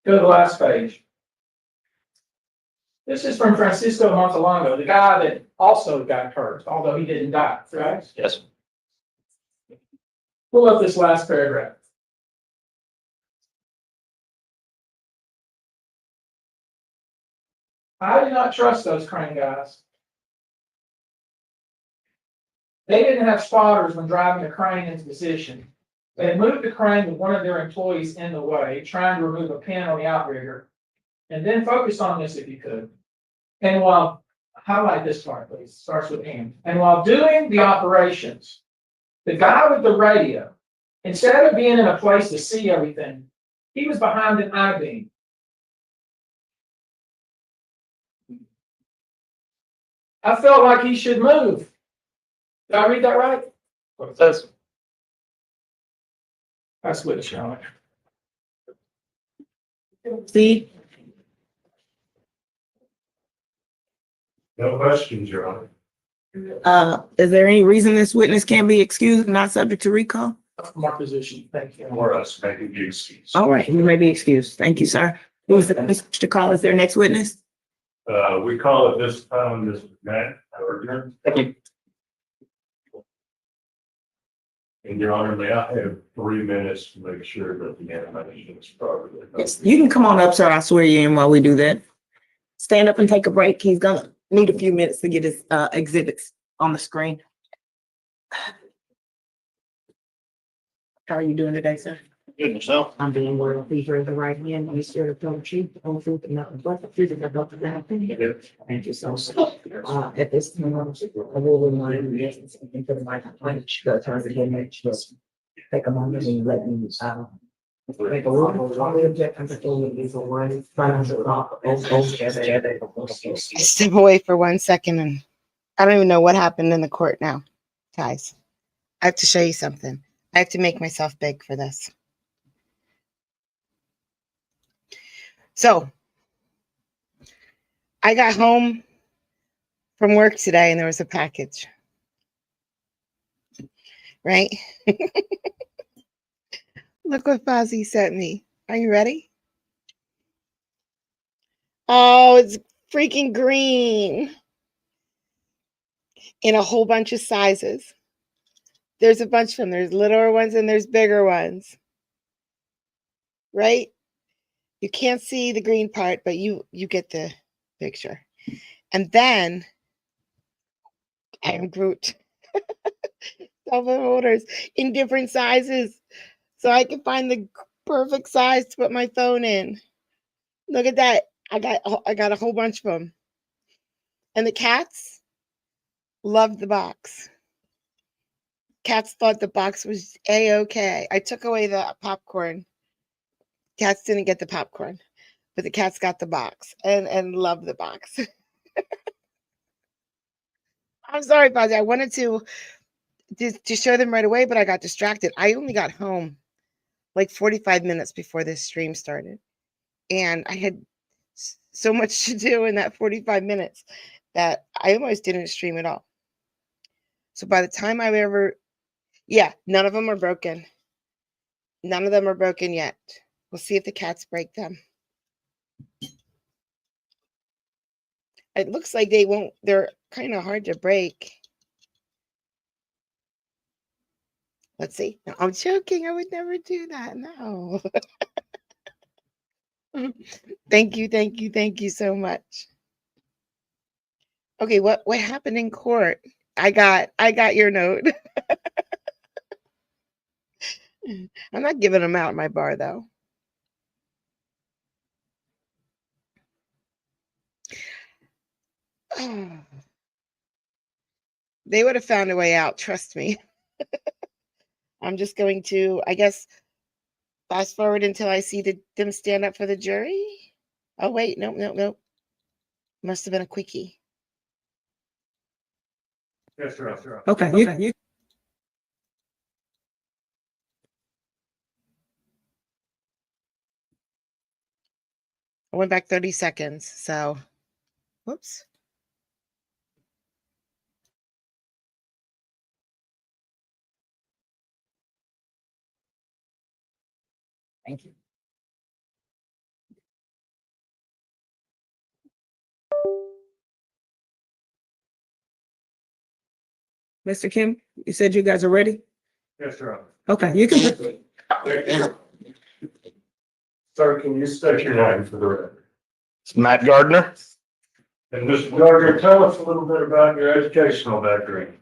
Go to the last page. This is from Francisco Montalongo, the guy that also got hurt, although he didn't die, right? Yes. Pull up this last paragraph. I do not trust those crane guys. They didn't have spotters when driving the crane into position. They had moved the crane with one of their employees in the way, trying to remove a pin on the outrigger. And then focus on this if you could. And while, highlight this part, please, starts with and. And while doing the operations, the guy with the radio, instead of being in a place to see everything, he was behind an I-beam. I felt like he should move. Did I read that right? What it says. I switched, Charlotte. See, No questions, Your Honor. is there any reason this witness can be excused and not subject to recall? From our position, thank you. Or us making the excuse. All right, you may be excused. Thank you, sir. Who's the next to call? Is their next witness? We call it this time, Mr. Matt Berger. Thank you. And Your Honor, may I have 3 minutes to make sure that the animation is properly. Yes, you can come on up, sir. I'll swear you in while we do that. Stand up and take a break. He's gonna need a few minutes to get his exhibits on the screen. How are you doing today, sir? Good yourself. I'm being well. Please raise the right hand. You swear to tell the truth, the whole truth, and nothing but the truth, and nothing but the truth. Thank you so much. At this time, I will remind you, yes, something to the microphone. The turn again, just take a moment and let me, make a little, all the objections are told these are one, Step away for 1 second and I don't even know what happened in the court now, guys. I have to show you something. I have to make myself big for this. So I got home from work today and there was a package. Right? Look what Fozzie sent me. Are you ready? Oh, it's freaking green. In a whole bunch of sizes. There's a bunch of them. There's littler ones and there's bigger ones. Right? You can't see the green part, but you get the picture. And then I am Groot. Cell phone holders in different sizes. So I can find the perfect size to put my phone in. Look at that. I got a whole bunch of them. And the cats love the box. Cats thought the box was A-okay. I took away the popcorn. Cats didn't get the popcorn, but the cats got the box and loved the box. I'm sorry, Fozzie. I wanted to show them right away, but I got distracted. I only got home like 45 minutes before this stream started. And I had so much to do in that 45 minutes that I almost didn't stream at all. So by the time none of them are broken. None of them are broken yet. We'll see if the cats break them. It looks like they won't. They're kind of hard to break. Let's see. No, I'm joking. I would never do that. No. Thank you so much. Okay, what happened in court? I got your note. I'm not giving them out at my bar though. They would have found a way out, trust me. I'm just going to, I guess, fast forward until I see them stand up for the jury. Oh, wait, nope. Must have been a quickie. Yes, sir. Okay, you I went back 30 seconds, so, whoops. Thank you. Mr. Kim, you said you guys are ready? Yes, sir. Okay, you can. Sir, can you state your name for the record? It's Matt Gardner. And Mr. Gardner, tell us a little bit about your educational background.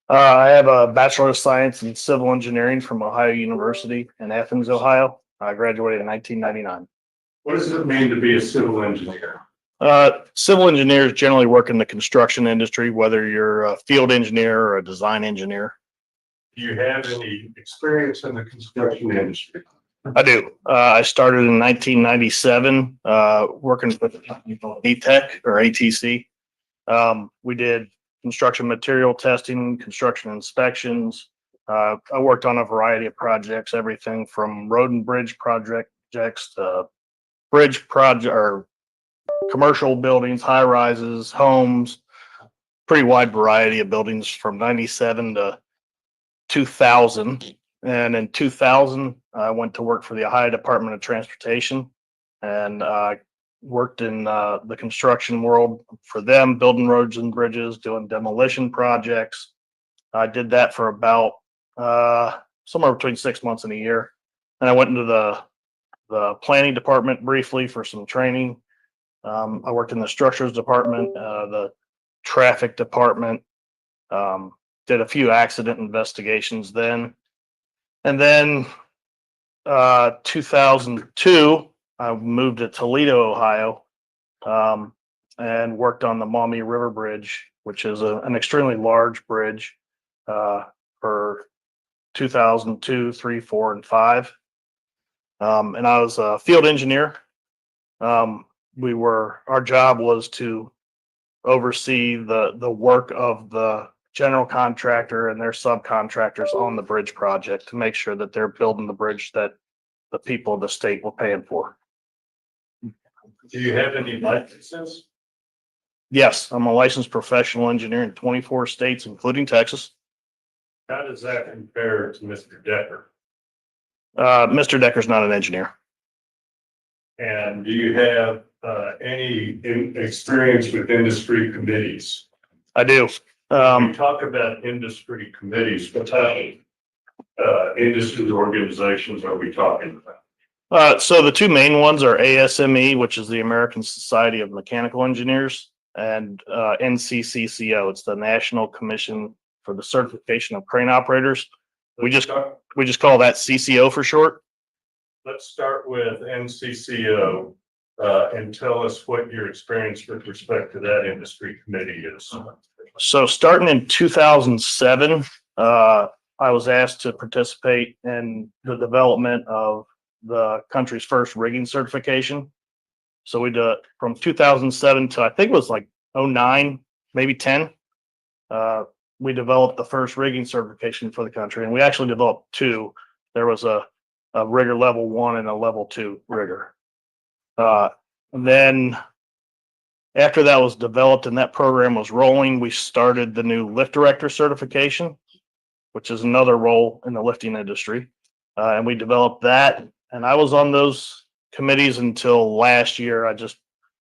I have a Bachelor of Science in Civil Engineering from Ohio University in Athens, Ohio. I graduated in 1999. What does it mean to be a civil engineer? Civil engineers generally work in the construction industry, whether you're a field engineer or a design engineer. Do you have any experience in the construction industry? I do. I started in 1997, working with a company called ATEC or ATC. We did construction material testing, construction inspections. I worked on a variety of projects, everything from road and bridge projects to bridge project or commercial buildings, high rises, homes, pretty wide variety of buildings from 97 to 2000. And in 2000, I went to work for the Ohio Department of Transportation and worked in the construction world for them, building roads and bridges, doing demolition projects. I did that for about somewhere between 6 months and a year. And I went into the planning department briefly for some training. I worked in the structures department, the traffic department, did a few accident investigations then. And then 2002, I moved to Toledo, Ohio, and worked on the Maumee River Bridge, which is an extremely large bridge for 2002, 3, 4, and 5. And I was a field engineer. Our job was to oversee the work of the general contractor and their subcontractors on the bridge project to make sure that they're building the bridge that the people of the state were paying for. Do you have any licenses? Yes, I'm a licensed professional engineer in 24 states, including Texas. How does that compare to Mr. Decker? Mr. Decker's not an engineer. And do you have any experience with industry committees? I do. When we talk about industry committees, what type of industry organizations are we talking about? So the two main ones are ASME, which is the American Society of Mechanical Engineers, and NCCCO. It's the National Commission for the Certification of Crane Operators. We just call that CCO for short. Let's start with NCCO and tell us what your experience with respect to that industry committee is. So starting in 2007, I was asked to participate in the development of the country's first rigging certification. So we did from 2007 to I think it was like 09, maybe 10. We developed the first rigging certification for the country, and we actually developed two. There was a rigger level 1 and a level 2 rigger. And then after that was developed and that program was rolling, we started the new lift director certification, which is another role in the lifting industry. And we developed that. And I was on those committees until last year. I just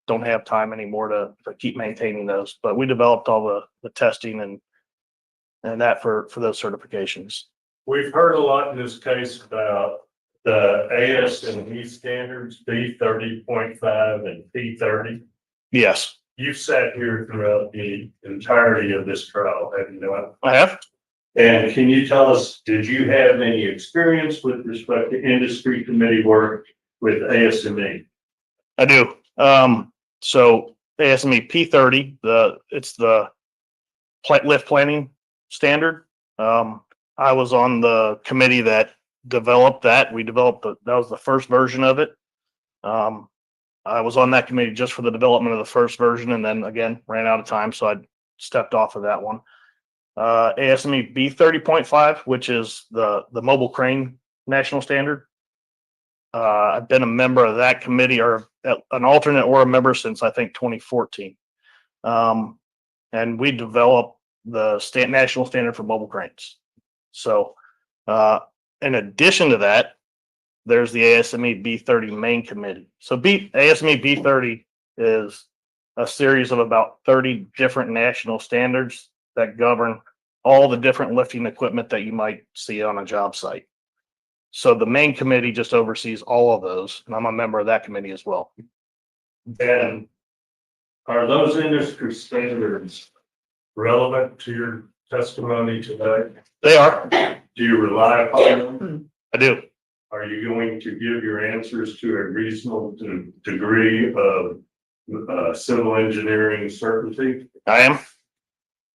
don't have time anymore to keep maintaining those. But we developed all the testing and that for those certifications. We've heard a lot in this case about the AS&E standards, B30.5 and P30. Yes, You've sat here throughout the entirety of this trial, have you not? I have. And can you tell us, did you have any experience with respect to industry committee work with ASME? I do. So ASME P30, it's the lift planning standard. I was on the committee that developed that. We developed that was the first version of it. I was on that committee just for the development of the first version, and then again ran out of time, so I stepped off of that one. ASME B30.5, which is the mobile crane national standard. I've been a member of that committee, or an alternate or a member, since I think 2014. And we developed the national standard for mobile cranes. So in addition to that, there's the ASME B30 main committee. So ASME B30 is a series of about 30 different national standards that govern all the different lifting equipment that you might see on a job site. So the main committee just oversees all of those, and I'm a member of that committee as well. And are those industry standards relevant to your testimony today? They are. Do you rely upon them? I do. Are you going to give your answers to a reasonable degree of civil engineering certainty? I am.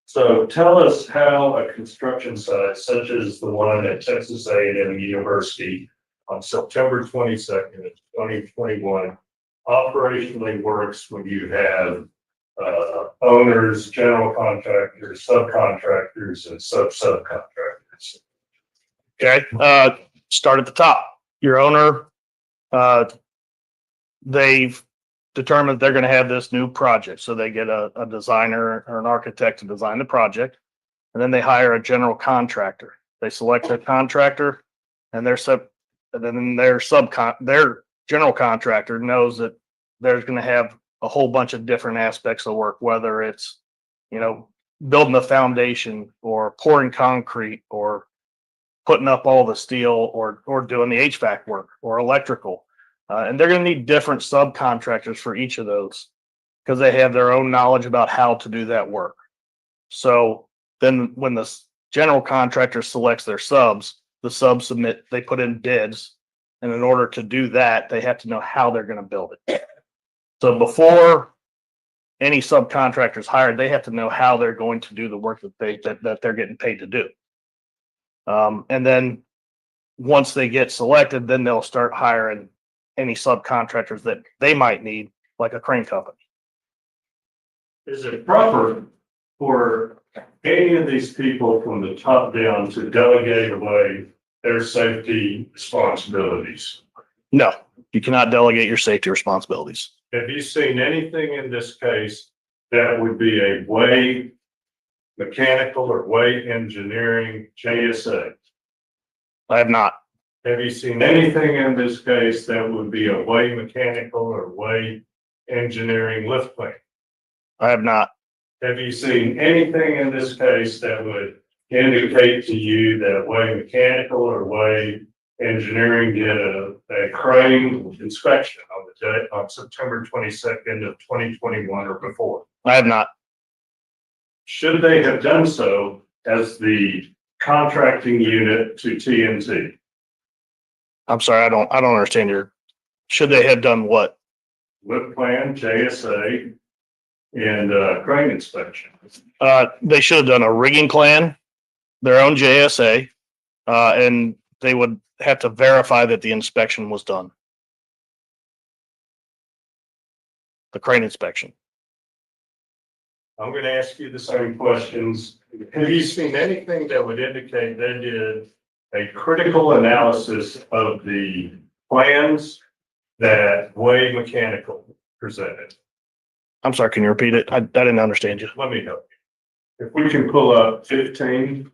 So tell us how a construction site such as the one at Texas A&M University on September 22nd of 2021 operationally works when you have owners, general contractors, subcontractors, and subcontractors. Okay. Start at the top. Your owner, they've determined they're going to have this new project. So they get a designer or an architect to design the project, and then they hire a general contractor. They select their contractor, and their general contractor knows that there's going to have a whole bunch of different aspects of work, whether it's, building the foundation or pouring concrete or putting up all the steel or doing the HVAC work or electrical. And they're going to need different subcontractors for each of those because they have their own knowledge about how to do that work. So then when the general contractor selects their subs, the subs submit, they put in bids. And in order to do that, they have to know how they're going to build it. So before any subcontractors hired, they have to know how they're going to do the work that they're getting paid to do. And then once they get selected, then they'll start hiring any subcontractors that they might need, like a crane company. Is it proper for any of these people from the top down to delegate away their safety responsibilities? No, you cannot delegate your safety responsibilities. Have you seen anything in this case that would be a way mechanical or way engineering JSA? I have not. Have you seen anything in this case that would be a way mechanical or way engineering lift plan? I have not. Have you seen anything in this case that would indicate to you that way mechanical or way engineering did a crane inspection on the day on September 22nd of 2021 or before? I have not. Should they have done so as the contracting unit to TNT? I'm sorry, I don't understand should they have done what? Lift plan, JSA, and crane inspection. They should have done a rigging plan, their own JSA, and they would have to verify that the inspection was done. The crane inspection. I'm gonna ask you the same questions. Have you seen anything that would indicate they did a critical analysis of the plans that Way Mechanical presented? I'm sorry, can you repeat it? I didn't understand you. Let me help you. If we can pull up 15.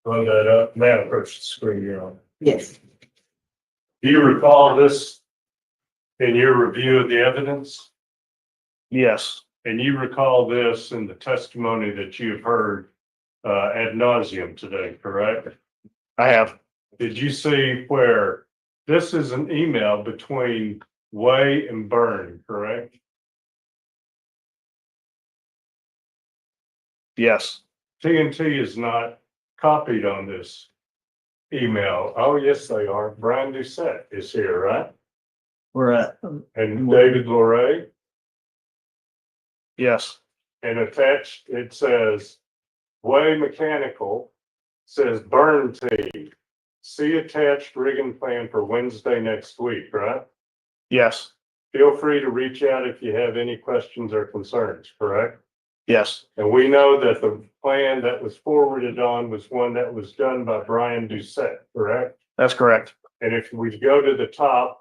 Run that up, man, approach the screen you're on. Yes. Do you recall this in your review of the evidence? Yes, And you recall this in the testimony that you've heard ad nauseum today, correct? I have. Did you see where this is an email between Way and Byrne, correct? Yes, TNT is not copied on this email. Oh, yes, they are. Brian Doucette is here, right? we're at. And David Loray. Yes, And attached, it says, Way Mechanical says Byrne team. See attached rigging plan for Wednesday next week, right? yes, Feel free to reach out if you have any questions or concerns, correct? yes, And we know that the plan that was forwarded on was one that was done by Brian Doucette, correct? that's correct. And if we go to the top,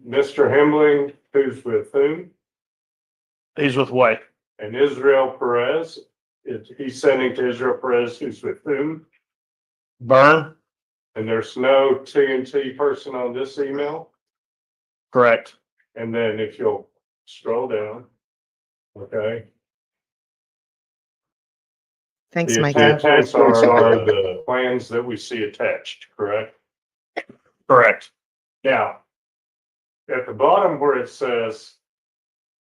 Mr. Hembling, who's with whom? He's with Way. And Israel Perez, he's sending to Israel Perez, who's with whom? Byrne, And there's no TNT person on this email. correct. And then if you'll scroll down, okay? Thanks, The Mike. attachments are the plans that we see attached, correct? Correct. Now, at the bottom where it says,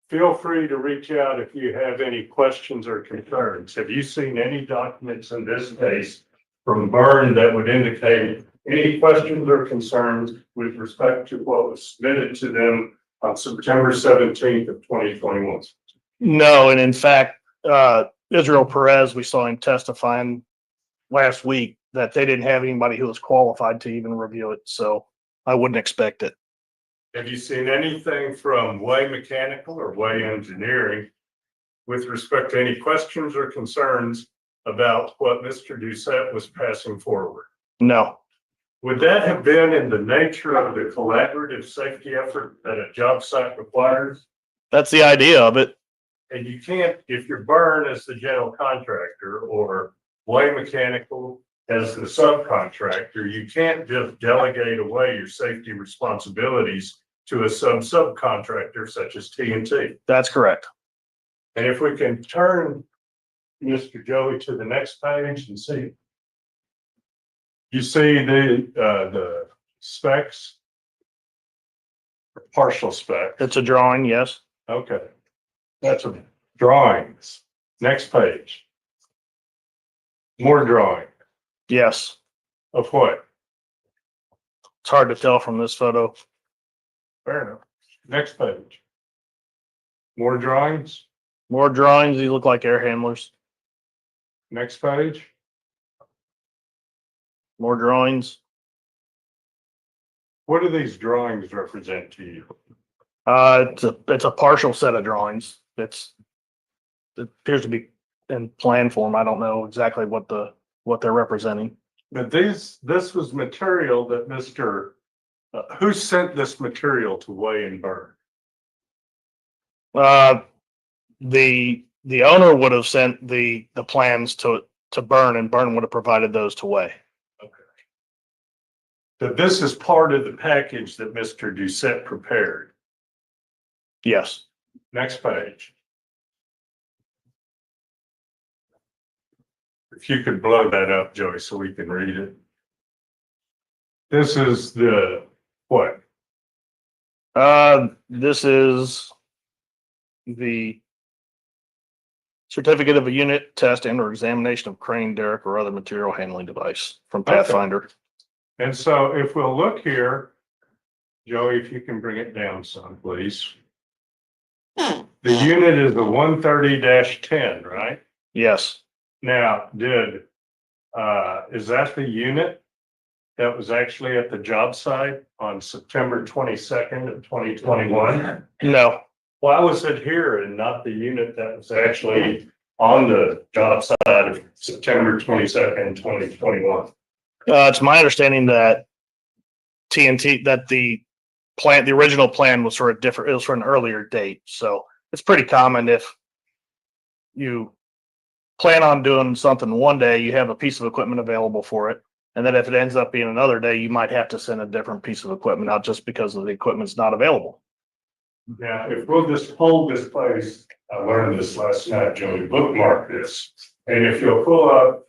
feel free to reach out if you have any questions or concerns. Have you seen any documents in this case from Byrne that would indicate any questions or concerns with respect to what was submitted to them on September 17th of 2021? No, and in fact, Israel Perez, we saw him testifying last week that they didn't have anybody who was qualified to even review it, so I wouldn't expect it. Have you seen anything from Way Mechanical or Way Engineering with respect to any questions or concerns about what Mr. Doucette was passing forward? No, Would that have been in the nature of the collaborative safety effort that a job site requires? that's the idea of it. And you can't, if you're Byrne as the general contractor or Way Mechanical as the subcontractor, you can't just delegate away your safety responsibilities to a subcontractor such as TNT. That's correct. And if we can turn Mr. Joey to the next page and see. You see the specs? Partial specs. It's a drawing, yes. Okay. That's a drawings. Next page. More drawing. Yes. Of what? It's hard to tell from this photo. Fair enough. Next page. More drawings. More drawings, these look like air handlers. Next page. More drawings. What do these drawings represent to you? It's a partial set of drawings. It appears to be in plan form. I don't know exactly what they're representing. But this was material that who sent this material to Way and Byrne? The owner would have sent the plans to Byrne, and Byrne would have provided those to Way. That this is part of the package that Mr. Doucette prepared. Yes. Next page. If you could blow that up, Joey, so we can read it. This is the, what? This is the certificate of a unit test and or examination of crane, derrick, or other material handling device from Okay. Pathfinder. And so if we'll look here, Joey, if you can bring it down some, please. The unit is the 130-10, right? Yes. Now, is that the unit that was actually at the job site on September 22nd of 2021? No, Why was it here and not the unit that was actually on the job site of September 22nd, 2021? it's my understanding that the plan, the original plan was for a different, it was for an earlier date. So it's pretty common if you plan on doing something one day, you have a piece of equipment available for it. And then if it ends up being another day, you might have to send a different piece of equipment out just because the equipment's not available. Now, if we'll just hold this place, I learned this last night, Joey, bookmark this. And if you'll pull up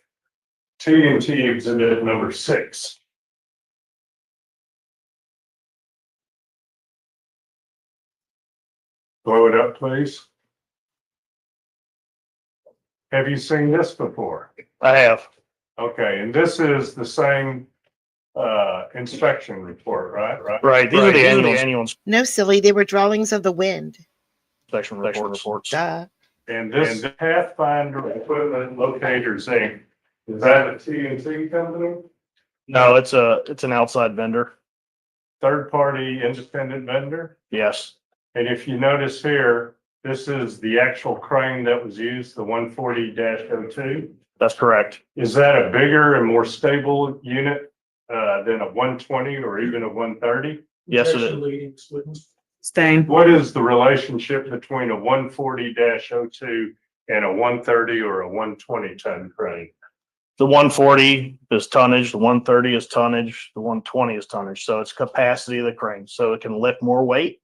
TNT exhibit number 6. Blow it up, please. Have you seen this before? I have. Okay, and this is the same inspection report, right? Right. These are the annual No, silly. They were drawings of the wind. inspection reports. Duh. And this Pathfinder Equipment Locators Inc., is that a TNT company? No, it's an outside vendor. Third-party independent vendor? Yes. And if you notice here, this is the actual crane that was used, the 140-02. That's correct. Is that a bigger and more stable unit than a 120 or even a 130? Yes, it is. Projection leadings wouldn't- Stain. What is the relationship between a 140-02 and a 130 or a 120 ton crane? The 140 is tonnage, the 130 is tonnage, the 120 is tonnage. So it's capacity of the crane. So it can lift more weight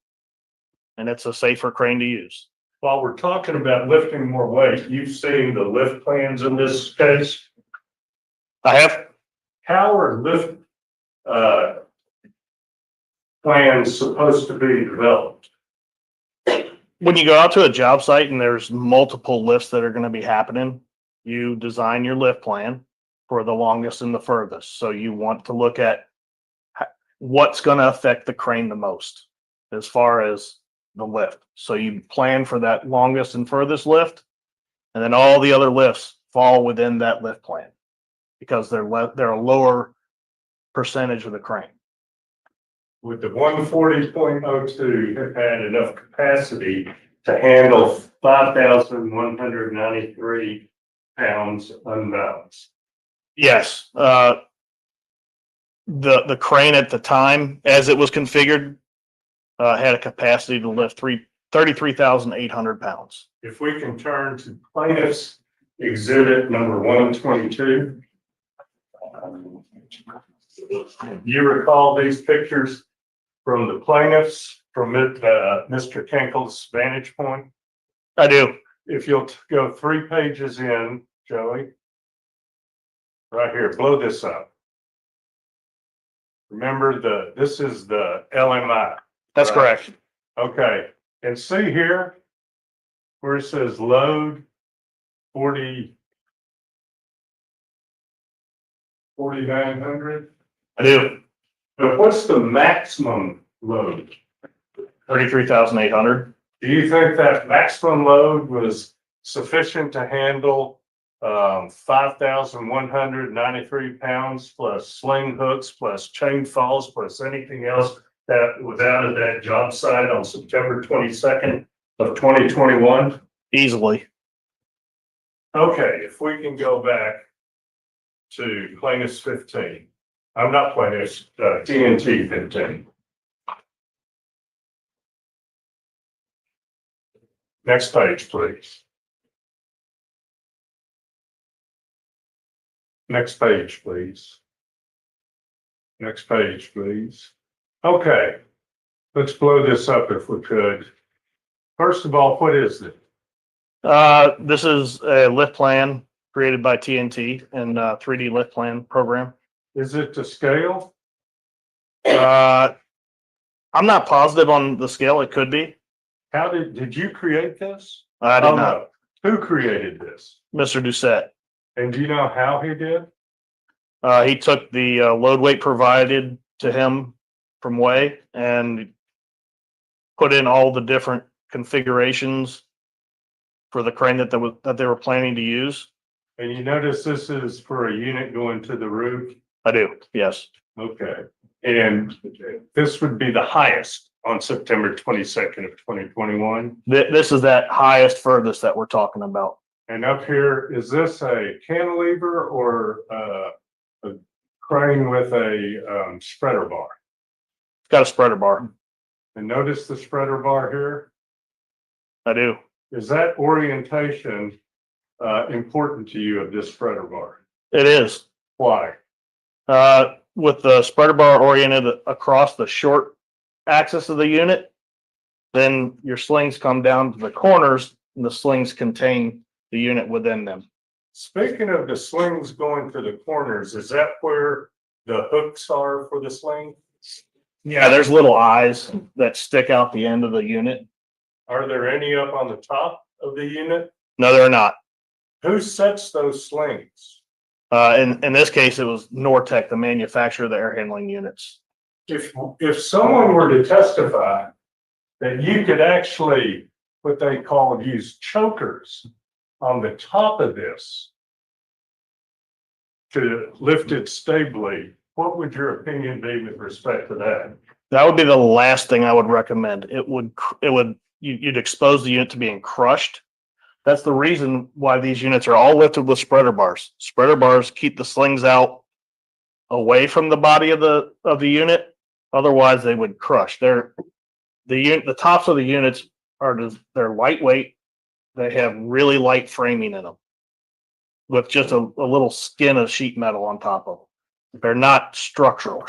and it's a safer crane to use. While we're talking about lifting more weight, you've seen the lift plans in this case. I have, How are lift plans supposed to be developed? when you go out to a job site and there's multiple lifts that are going to be happening, you design your lift plan for the longest and the furthest. So you want to look at what's going to affect the crane the most as far as the lift. So you plan for that longest and furthest lift, and then all the other lifts fall within that lift plan because they're a lower percentage of the crane. Would the 140.02 have had enough capacity to handle 5,193 pounds unbalanced? Yes, the crane at the time, as it was configured, had a capacity to lift 33,800 pounds. If we can turn to plaintiff's exhibit number 122. You recall these pictures from the plaintiffs, from Mr. Kinkle's vantage point? I do. If you'll go 3 pages in, Joey. Right here, blow this up. Remember this is the LMI. That's Right. correct. Okay, and see here where it says load 4,900. I do. But what's the maximum load? 33,800. Do you think that maximum load was sufficient to handle 5,193 pounds plus sling hooks plus chain falls plus anything else that was out of that job site on September 22nd of 2021? Easily. Okay, if we can go back to plaintiff's 15. I'm not plaintiff's, TNT 15. Next page, please. Next page, please. Next page, please. Okay, let's blow this up if we could. First of all, what is it? This is a lift plan created by TNT and 3D lift plan program. Is it to scale? I'm not positive on the scale. It could be. How did you create this? I did Oh, not. no. Who created this? Mr. Doucette. And do you know how he did? He took the load weight provided to him from Way and put in all the different configurations for the crane that they were planning to use. And you notice this is for a unit going to the roof? I do, yes. Okay. And this would be the highest on September 22nd of 2021. This is that highest furthest that we're talking about. And up here, is this a cantilever or a crane with a spreader bar? It's got a spreader bar. And notice the spreader bar here. I do. Is that orientation important to you of this spreader bar? It is. Why? With the spreader bar oriented across the short axis of the unit, then your slings come down to the corners and the slings contain the unit within them. Speaking of the slings going to the corners, is that where the hooks are for the sling? Yeah, there's little eyes that stick out the end of the unit. Are there any up on the top of the unit? No, they're not. Who sets those slings? In this case, it was Nortec, the manufacturer of the air handling units. If someone were to testify that you could actually, what they call, use chokers on the top of this to lift it stably, what would your opinion be with respect to that? That would be the last thing I would recommend. You'd expose the unit to being crushed. That's the reason why these units are all lifted with spreader bars. Spreader bars keep the slings out away from the body of the unit. Otherwise, they would crush. The tops of the units they're lightweight. They have really light framing in them, with just a little skin of sheet metal on top of them. They're not structural.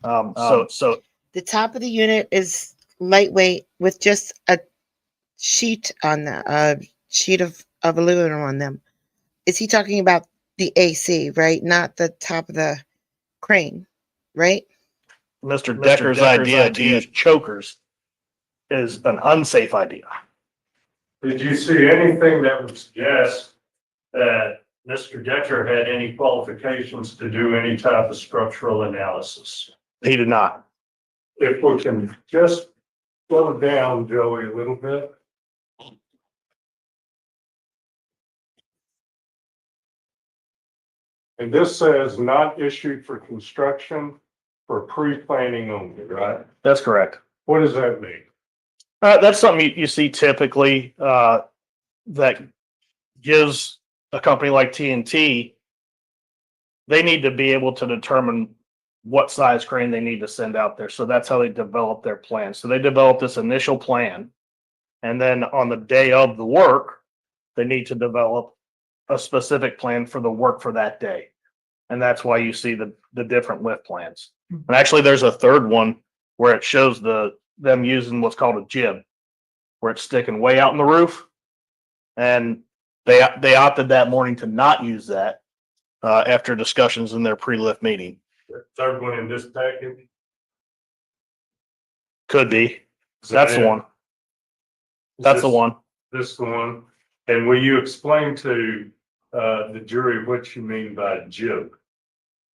So The top of the unit is lightweight with just a sheet on the sheet of aluminum on them. Is he talking about the AC, right? Not the top of the crane, right? Mr. Decker's idea to use chokers is an unsafe idea. Did you see anything that would suggest that Mr. Decker had any qualifications to do any type of structural analysis? He did not. If we can just slow down, Joey, a little bit. And this says not issued for construction for pre-planning only, right? That's correct. What does that mean? That's something you see typically that gives a company like TNT, they need to be able to determine what size crane they need to send out there. So that's how they develop their plan. So they develop this initial plan, and then on the day of the work, they need to develop a specific plan for the work for that day. And that's why you see the different lift plans. And actually there's a third one where it shows them using what's called a jib, where it's sticking way out in the roof. And they opted that morning to not use that after discussions in their pre-lift meeting. The third one in this package? Could be. Is That's that the it? one. Is That's the this- one. This is the one. And will you explain to the jury what you mean by jib?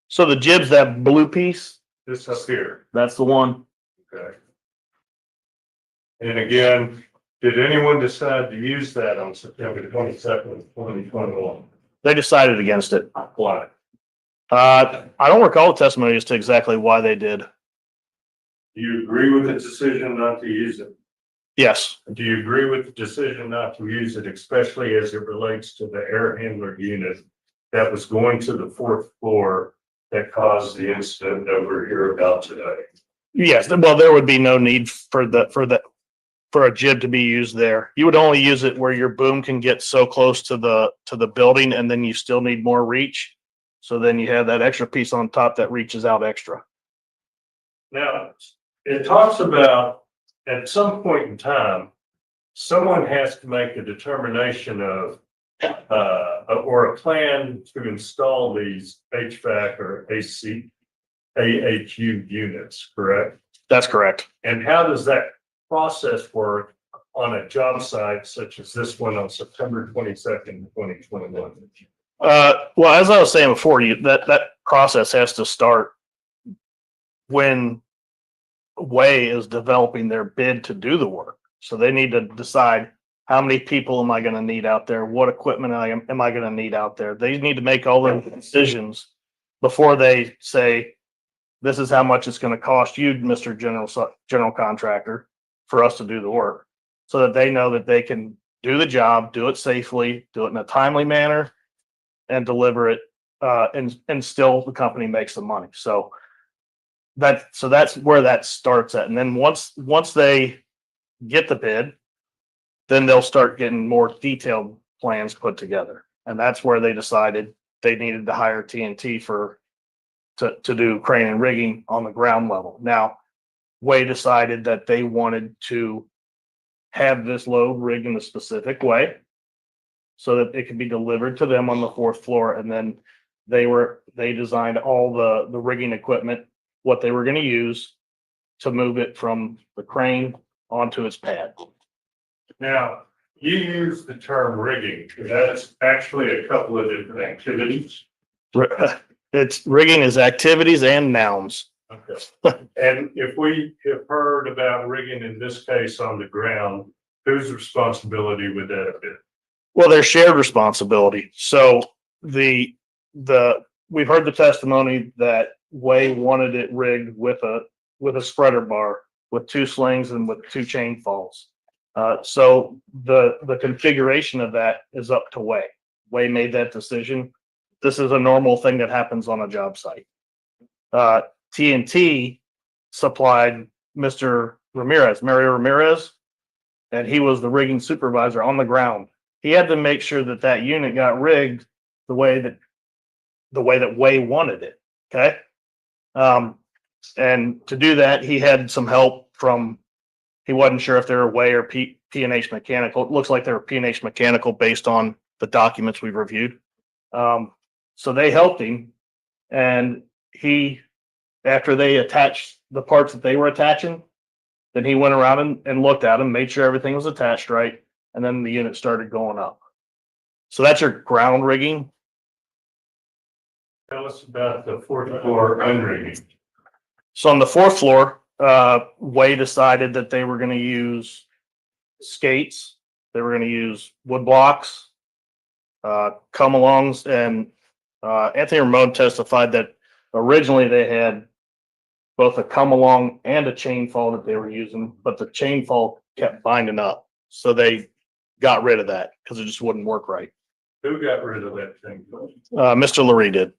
So the jib's that blue piece. This up here, That's the one. okay? And again, did anyone decide to use that on September 22nd, 2021? They decided against it. Why? I don't recall the testimony as to exactly why they did. Do you agree with the decision not to use it? Yes, Do you agree with the decision not to use it, especially as it relates to the air handler unit that was going to the fourth floor that caused the incident that we're here about today? yes. Well, there would be no need for a jib to be used there. You would only use it where your boom can get so close to the building, and then you still need more reach. So then you have that extra piece on top that reaches out extra. Now, it talks about at some point in time, someone has to make a determination of or a plan to install these HVAC or AHU units, correct? That's correct. And how does that process work on a job site such as this one on September 22nd, 2021? Well, as I was saying before, that process has to start when Way is developing their bid to do the work. So they need to decide how many people am I gonna need out there? What equipment am I gonna need out there? They need to make all the decisions before they say, this is how much it's gonna cost you, Mr. General Contractor, for us to do the work. So that they know that they can do the job, do it safely, do it in a timely manner, and deliver it, and still the company makes the money. So that's where that starts at. And then once they get the bid, then they'll start getting more detailed plans put together. And that's where they decided they needed to hire TNT to do crane and rigging on the ground level. Now, Way decided that they wanted to have this load rigged in a specific way so that it could be delivered to them on the 4th floor. And then they designed all the rigging equipment, what they were going to use to move it from the crane onto its pad. Now, you use the term rigging. That's actually a couple of different activities. It's rigging is activities and nouns. Okay. And if we have heard about rigging in this case on the ground, whose responsibility would that have been? Well, they're shared responsibility. So we've heard the testimony that Way wanted it rigged with a spreader bar, with 2 slings and with 2 chain falls. So the configuration of that is up to Way. Way made that decision. This is a normal thing that happens on a job site. TNT supplied Mr. Mario Ramirez, and he was the rigging supervisor on the ground. He had to make sure that unit got rigged the way that Way wanted it. Okay. And to do that, he had some help from, he wasn't sure if they were Way or P&H Mechanical. It looks like they were P&H Mechanical based on the documents we've reviewed. So they helped him, and after they attached the parts that they were attaching, then he went around and looked at them, made sure everything was attached right, and then the unit started going up. So that's your ground rigging. Tell us about the 4th floor unrigging. So on the 4th floor, Way decided that they were going to use skates, they were going to use wood blocks, come-alongs, and Anthony Ramon testified that originally they had both a come-along and a chain fall that they were using, but the chain fall kept binding up. So they got rid of that because it just wouldn't work right. Who got rid of that thing? Mr. Lurie did.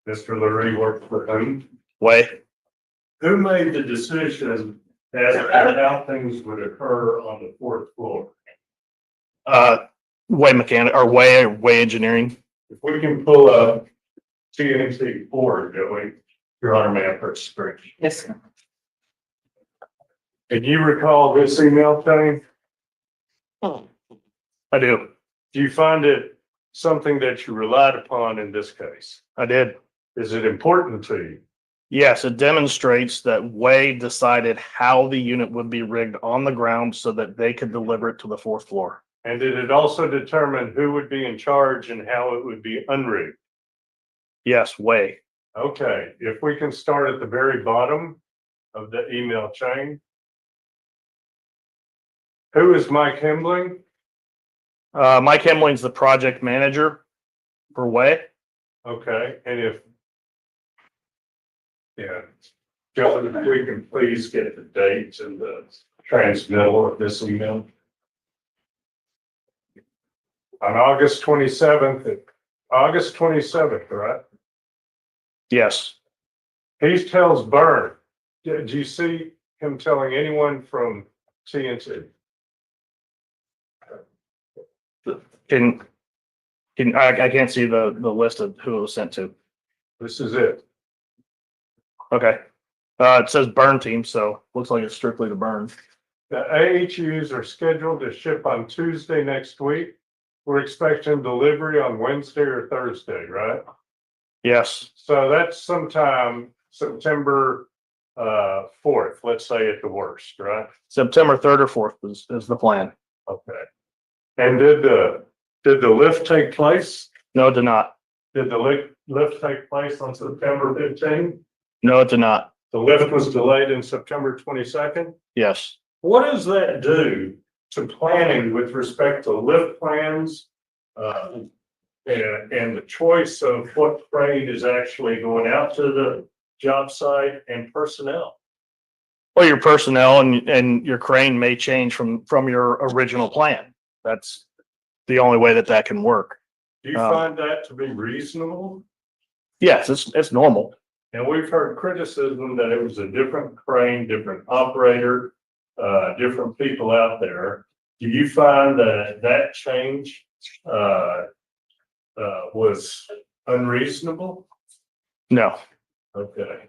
Mr. Lurie worked for whom? Way. Who made the decision as to how things would occur on the 4th floor? Way Mechanic or Way Engineering. If we can pull up TNT forward, Joey, your honor, man, for experience. Yes, sir. Can you recall this email chain? I do. Do you find it something that you relied upon in this case? I did. Is it important to you? Yes, it demonstrates that Way decided how the unit would be rigged on the ground so that they could deliver it to the 4th floor. And did it also determine who would be in charge and how it would be unrigged? Yes, Way. Okay, if we can start at the very bottom of the email chain. Who is Mike Hembling? Mike Hemling's the project manager for Way. Okay, and Joe, if we can please get the dates and the transmittal of this email. On August 27th, right? Yes. He tells Byrne. Did you see him telling anyone from TNT? I can't see the list of who it was sent to. This is it. Okay. It says Burn team, so looks like it's strictly to Burn. The AHUs are scheduled to ship on Tuesday next week. We're expecting delivery on Wednesday or Thursday, right? Yes. So that's sometime September 4th, let's say at the worst, right? September 3rd or 4th is the plan. Okay. And did the lift take place? No, it did not. Did the lift take place on September 15th? No, it did not. The lift was delayed in September 22nd? Yes. What does that do to planning with respect to lift plans, and the choice of what crane is actually going out to the job site and personnel. Well, your personnel and your crane may change from your original plan. That's the only way that that can work. Do you find that to be reasonable? Yes, it's normal. And we've heard criticism that it was a different crane, different operator, different people out there. Do you find that that change, was unreasonable? No. Okay.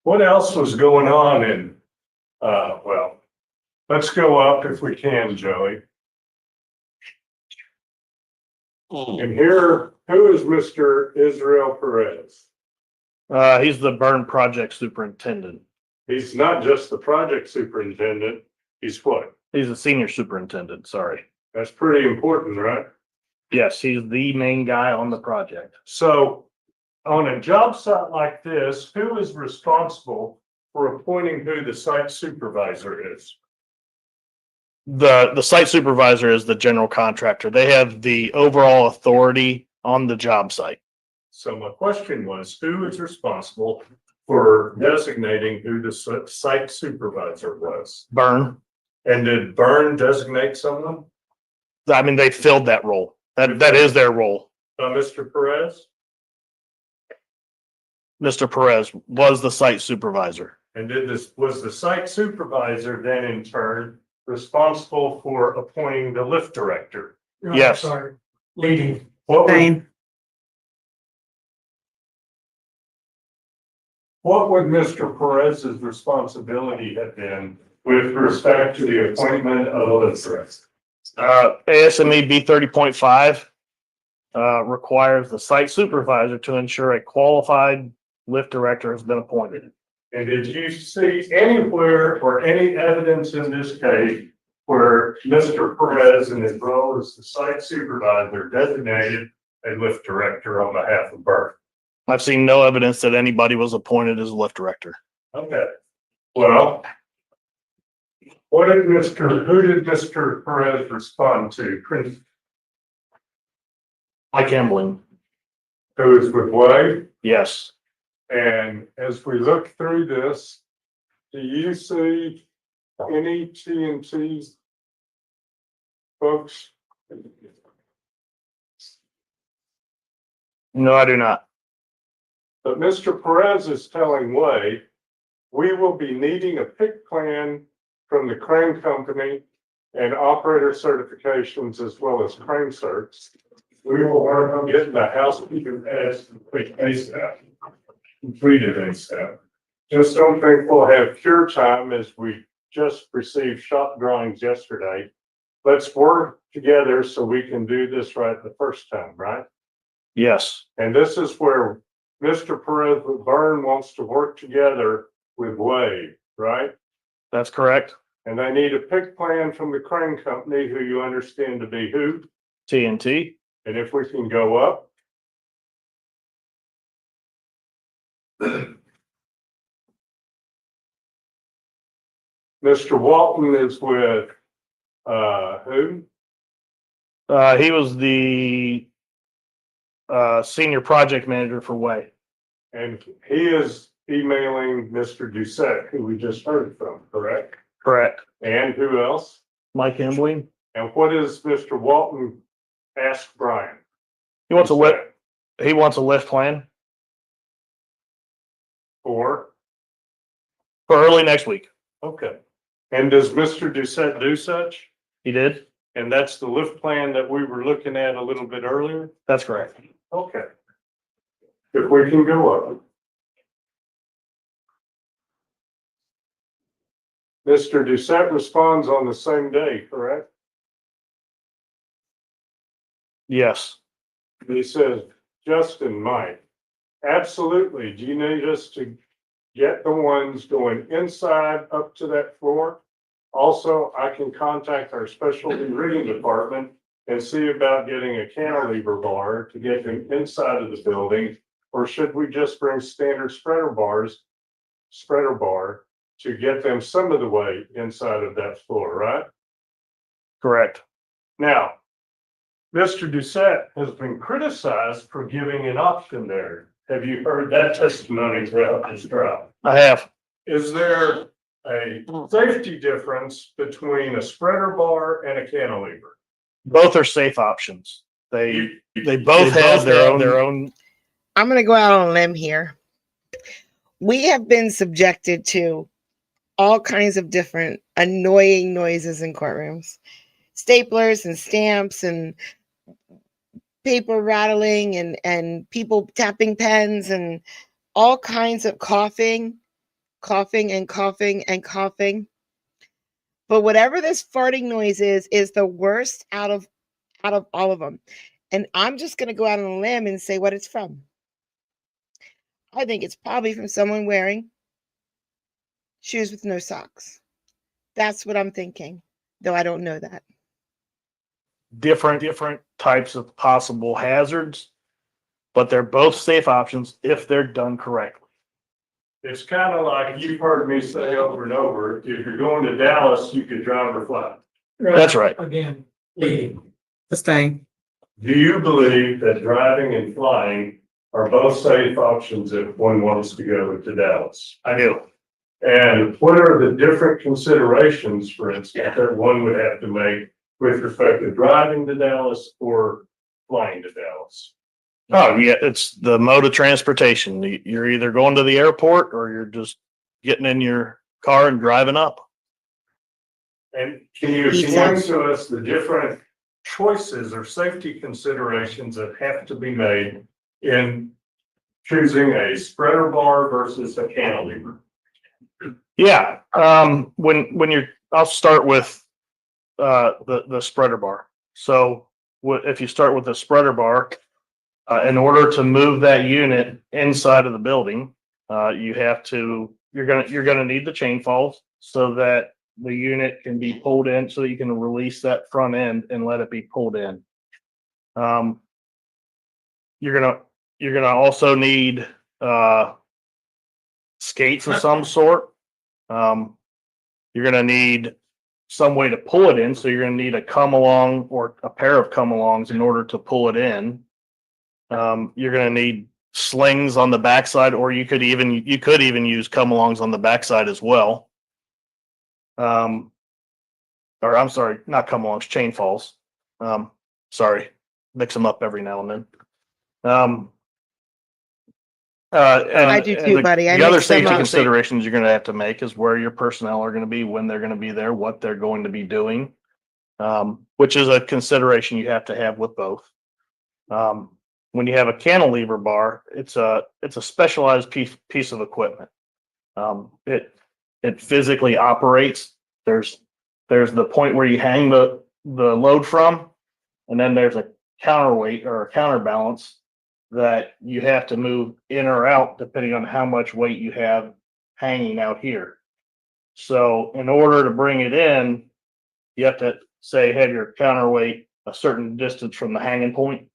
What else was going on in, well, let's go up if we can, Joey. And here, who is Mr. Israel Perez? He's the burn project superintendent. He's not just the project superintendent, he's what? He's the senior superintendent, sorry. That's pretty important, right? Yes, he's the main guy on the project. So on a job site like this, who is responsible for appointing who the site supervisor is? The site supervisor is the general contractor. They have the overall authority on the job site. So my question was, who is responsible for designating who the site supervisor was? Burn. And did Byrne designate someone? I mean, they filled that role. That is their role. Mr. Perez? Mr. Perez was the site supervisor. And was the site supervisor then in turn responsible for appointing the lift director? Yes. Sorry, leading. What would, Same. what would Mr. Perez's responsibility have been with respect to the appointment of a lift director? ASME B 30.5 requires the site supervisor to ensure a qualified lift director has been appointed. And did you see anywhere or any evidence in this case where Mr. Perez in his role as the site supervisor designated a lift director on behalf of Byrne? I've seen no evidence that anybody was appointed as a lift director. Okay, well, who did Mr. Perez respond to? Mike Ambling. Who is with Wade? Yes. And as we look through this, do you see any TNT folks? No, I do not. But Mr. Perez is telling Wade, we will be needing a PIC plan from the crane company and operator certifications as well as crane certs. We will work on getting the housekeeping pads completed ASAP. Just don't think we'll have cure time as we just received shop drawings yesterday. Let's work together so we can do this right the first time, right? Yes. And this is where Mr. Perez with Byrne wants to work together with Wade, right? That's correct. And they need a PIC plan from the crane company who you understand to be who? TNT. And if we can go up. Mr. Walton is with, who? He was the senior project manager for Way. And he is emailing Mr. Doucette, who we just heard from, correct? Correct. And who else? Mike Ambling. And what is Mr. Walton asked Brian? He wants a lift. He wants a lift plan For? for early next week. Okay. And does Mr. Doucette do such? He did. And that's the lift plan that we were looking at a little bit earlier? That's correct. Okay. If we can go up. Mr. Doucette responds on the same day, correct? Yes. He says, Justin, Mike, absolutely. Do you need us to get the ones going inside up to that floor? Also, I can contact our specialty rigging department and see about getting a cantilever bar to get them inside of the building. Or should we just bring standard spreader bar to get them some of the way inside of that floor, right? Correct. Now, Mr. Doucette has been criticized for giving an option there. Have you heard that testimony throughout this trial? I have. Is there a safety difference between a spreader bar and a cantilever? Both are safe options. They both have their own. I'm going to go out on a limb here. We have been subjected to all kinds of different annoying noises in courtrooms, staplers and stamps and paper rattling and people tapping pens and all kinds of coughing. But whatever this farting noise is the worst out of all of them. And I'm just going to go out on a limb and say what it's from. I think it's probably from someone wearing shoes with no socks. That's what I'm thinking, though I don't know that. Different types of possible hazards, but they're both safe options if they're done correctly. It's kind of like you've heard me say over and over, if you're going to Dallas, you could drive or fly. That's right. Again, Sustain. Do you believe that driving and flying are both safe options if one wants to go to Dallas? I do. And what are the different considerations, for instance, that one would have to make with respect to driving to Dallas or flying to Dallas? Oh, yeah, it's the mode of transportation. You're either going to the airport or you're just getting in your car and driving up. And can you explain to us the different choices or safety considerations that have to be made in choosing a spreader bar versus a cantilever? Yeah, I'll start with the spreader bar. So if you start with the spreader bar, in order to move that unit inside of the building, you're gonna need the chain falls so that the unit can be pulled in, so that you can release that front end and let it be pulled in. You're gonna also need skates of some sort. You're gonna need some way to pull it in, so you're gonna need a come along or a pair of come alongs in order to pull it in. You're gonna need slings on the backside, or you could even use come alongs on the backside as well. Or I'm sorry, not come alongs, chain falls. Sorry, mix them up every now and then. I do too, buddy. I The other mix them safety up. considerations you're gonna have to make is where your personnel are gonna be, when they're gonna be there, what they're going to be doing. Which is a consideration you have to have with both. When you have a cantilever bar, it's a specialized piece of equipment. It physically operates. There's the point where you hang the load from, and then there's a counterweight or a counterbalance that you have to move in or out depending on how much weight you have hanging out here. So in order to bring it in, you have to have your counterweight a certain distance from the hanging point.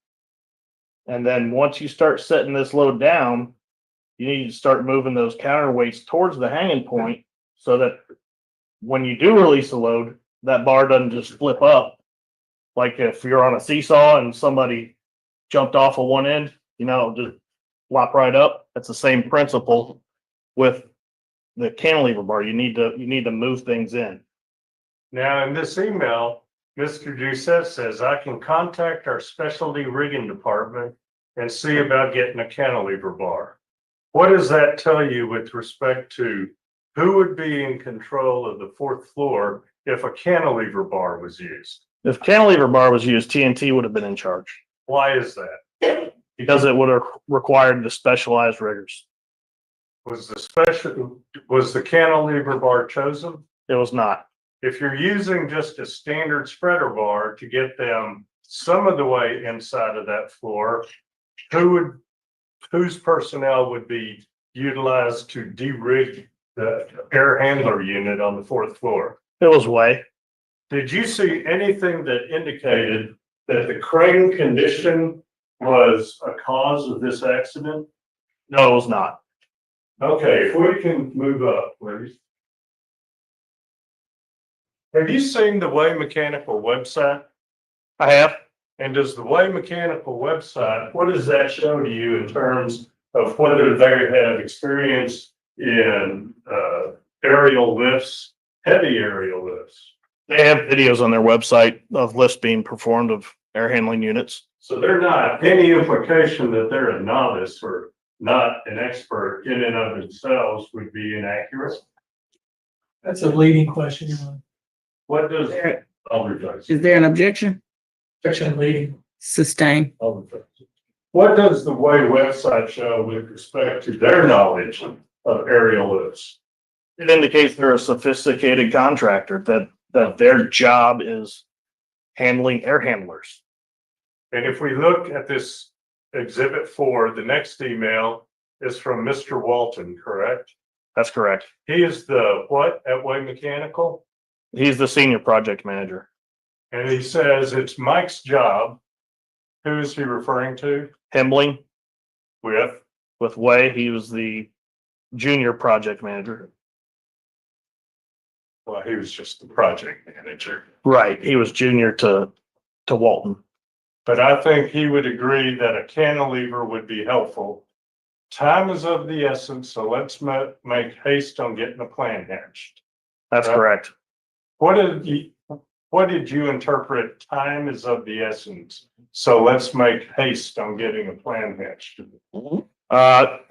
And then once you start setting this load down, you need to start moving those counterweights towards the hanging point so that when you do release the load, that bar doesn't just flip up. Like if you're on a seesaw and somebody jumped off of one end, just flop right up. That's the same principle with the cantilever bar. You need to move things in. Now, in this email, Mr. Doucette says, I can contact our specialty rigging department and see about getting a cantilever bar. What does that tell you with respect to who would be in control of the fourth floor if a cantilever bar was used? If cantilever bar was used, TNT would have been in charge. Why is that? Because it would have required the specialized riggers. Was the cantilever bar chosen? It was not. If you're using just a standard spreader bar to get them some of the way inside of that floor, whose personnel would be utilized to de-rig the air handler unit on the fourth floor? It was way. Did you see anything that indicated that the crane condition was a cause of this accident? No, it was not. Okay, if we can move up, please. Have you seen the Way Mechanical website? I have. And does the Way Mechanical website, what does that show to you in terms of whether they have experience in aerial lifts, heavy aerial lifts? They have videos on their website of lifts being performed of air handling units. So they're not, any implication that they're a novice or not an expert in and of themselves would be inaccurate. That's a leading question. What does, I'll revise. Is there an objection? Section leading. Sustain. I'll revise. What does the Way website show with respect to their knowledge of aerial lifts? It indicates they're a sophisticated contractor, that their job is handling air handlers. And if we look at this exhibit 4, the next email is from Mr. Walton, correct? That's correct. He is the what at Way Mechanical? He's the senior project manager. And he says it's Mike's job. Who is he referring to? Hembling With? Way, he was the junior project manager. Well, he was just the project manager. Right. He was junior to Walton. But I think he would agree that a cantilever would be helpful. Time is of the essence, so let's make haste on getting a plan hatched. That's Right. correct. What did you interpret time is of the essence? So let's make haste on getting a plan hatched.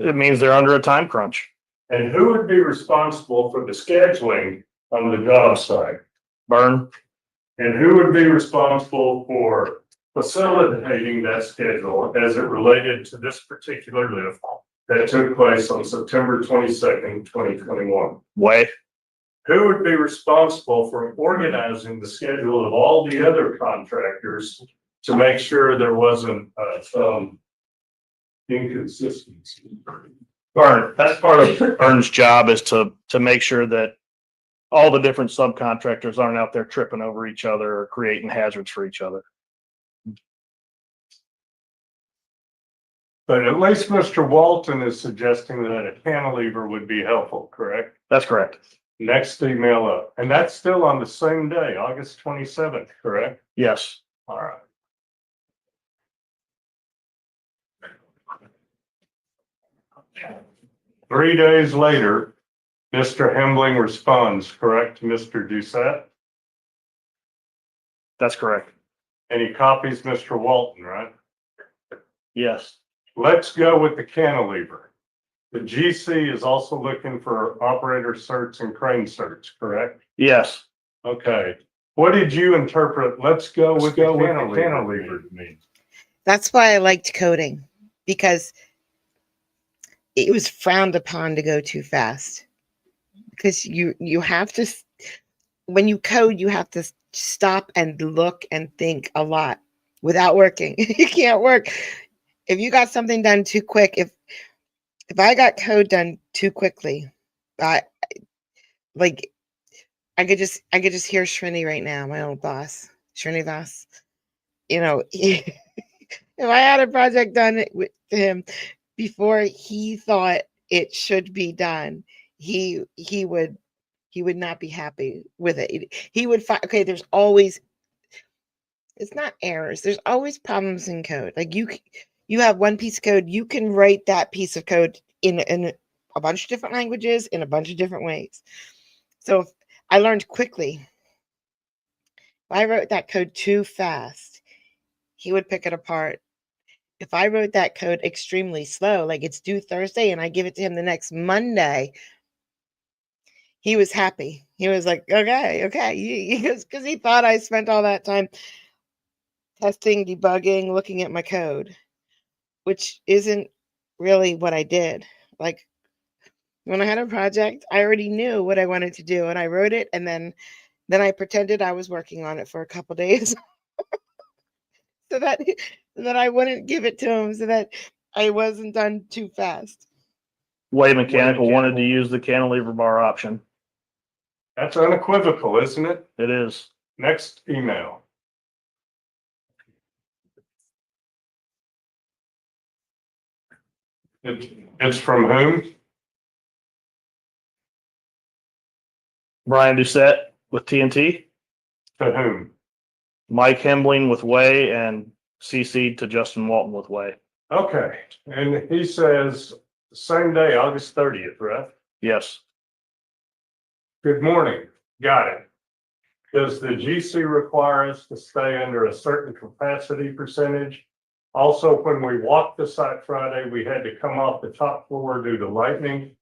It means they're under a time crunch. And who would be responsible for the scheduling on the job site? Burn. And who would be responsible for facilitating that schedule as it related to this particular lift that took place on September 22nd, 2021? Way. Who would be responsible for organizing the schedule of all the other contractors to make sure there wasn't some inconsistency? Burn. That's part of Burn's job, is to make sure that all the different subcontractors aren't out there tripping over each other or creating hazards for each other. But at least Mr. Walton is suggesting that a cantilever would be helpful, correct? That's correct. Next email up, and that's still on the same day, August 27th, correct? Yes. All right. Three days later, Mr. Hembling responds, correct, to Mr. Doucette? That's correct. And he copies Mr. Walton, right? Yes. Let's go with the cantilever. The GC is also looking for operator certs and crane certs, correct? Yes. Okay. What did you interpret? Let's go with the cantilever to mean. That's why I liked coding, because it was frowned upon to go too fast. Because you have to, when you code, you have to stop and look and think a lot without working. You can't work. If you got something done too quick, if I got code done too quickly, I could just hear Srini right now, my old boss, Srinivas. You know, if I had a project done with him before he thought it should be done, he would not be happy with it. He would find, okay, there's always, it's not errors. There's always problems in code. Like you have one piece of code, you can write that piece of code in a bunch of different languages in a bunch of different ways. So if I learned quickly. If I wrote that code too fast, he would pick it apart. If I wrote that code extremely slow, like it's due Thursday and I give it to him the next Monday, he was happy. He was like, okay. Because he thought I spent all that time testing, debugging, looking at my code, which isn't really what I did. Like when I had a project, I already knew what I wanted to do and I wrote it, and then I pretended I was working on it for a couple days so that I wouldn't give it to him, so that I wasn't done too fast. Way Mechanical wanted to use the cantilever bar option. That's unequivocal, isn't it? It is. Next email. It's from whom? Brian Doucette with TNT. To whom? Mike Hembling with Way and CC to Justin Walton with Way. Okay, and he says same day, August 30th, right? Yes. Good morning. Got it. Does the GC require us to stay under a certain capacity percentage? Also, when we walked the site Friday, we had to come off the top floor due to lightning.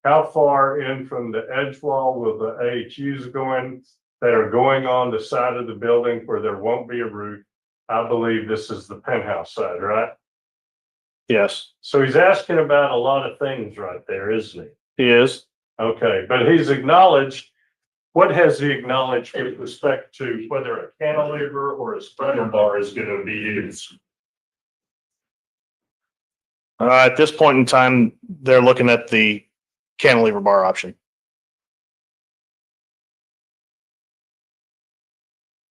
How far in from the edge wall will the AHUs going that are going on the side of the building where there won't be a roof? I believe this is the penthouse side, right? Yes, So he's asking about a lot of things right there, isn't he? he is. Okay, but he's acknowledged, what has he acknowledged with respect to whether a cantilever or a spreader bar is gonna be used? At this point in time, they're looking at the cantilever bar option.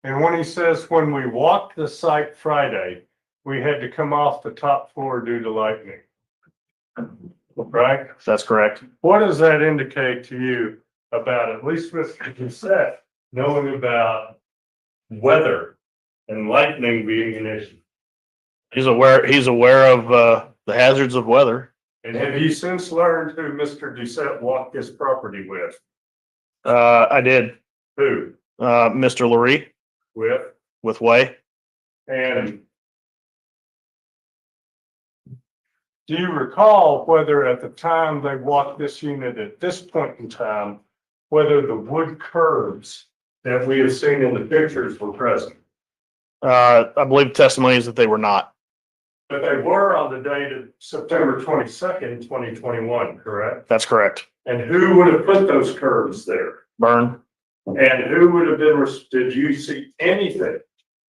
And when he says, when we walked the site Friday, we had to come off the top floor due to lightning. Right? That's correct. What does that indicate to you about at least Mr. Doucette knowing about weather and lightning being an issue? He's aware of, the hazards of weather. And have you since learned who Mr. Doucette walked this property with? I did, Who? Mr. Lurie with Way. And do you recall whether at the time they walked this unit at this point in time, whether the wood curbs that we have seen in the pictures were present? I believe testimony is that they were not. But they were on the date of September 22nd, 2021, correct? That's correct. And who would have put those curbs there? Burn. And who would have been, did you see anything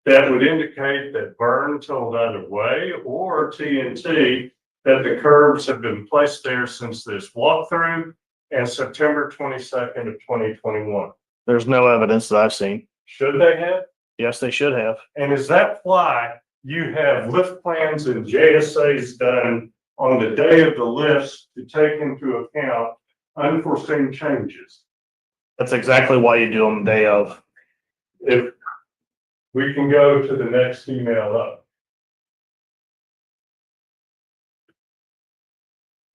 that would indicate that Burn told either Way or TNT that the curbs have been placed there since this walkthrough and September 22nd of 2021? There's no evidence that I've seen. Should they have? Yes, they should have. And is that why you have lift plans and JSAs done on the day of the lifts to take into account unforeseen changes? That's exactly why you do them the day of. If we can go to the next email up.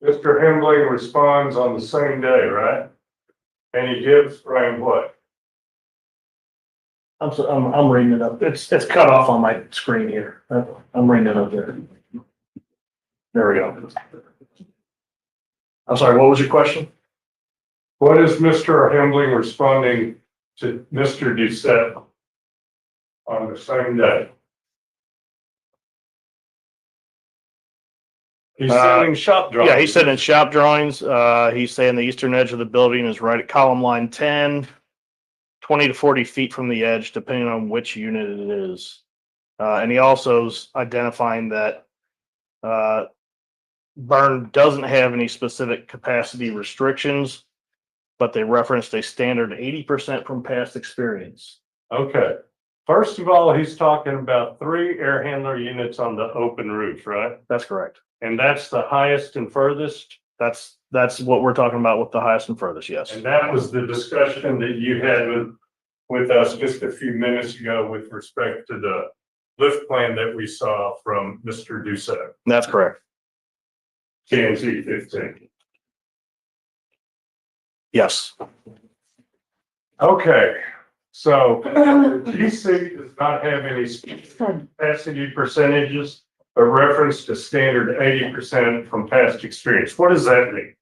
Mr. Hembling responds on the same day, right? And he gives Brian what? I'm reading it up. It's cut off on my screen here. I'm reading it up there. There we go. I'm sorry, what was your question? What is Mr. Hembling responding to Mr. Doucette on the same day? He's sending shop drawings. Yeah, he said in shop drawings, he's saying the eastern edge of the building is right at column line 10, 20 to 40 feet from the edge, depending on which unit it is. And he also is identifying that Burn doesn't have any specific capacity restrictions, but they referenced a standard 80% from past experience. Okay. First of all, he's talking about 3 air handler units on the open roof, right? That's correct. And that's the highest and furthest? That's what we're talking about with the highest and furthest, yes. And that was the discussion that you had with us just a few minutes ago with respect to the lift plan that we saw from Mr. Doucette, That's correct. TNT 15. Yes. Okay, so GC does not have any capacity percentages, but reference to standard 80% from past experience. What does that mean?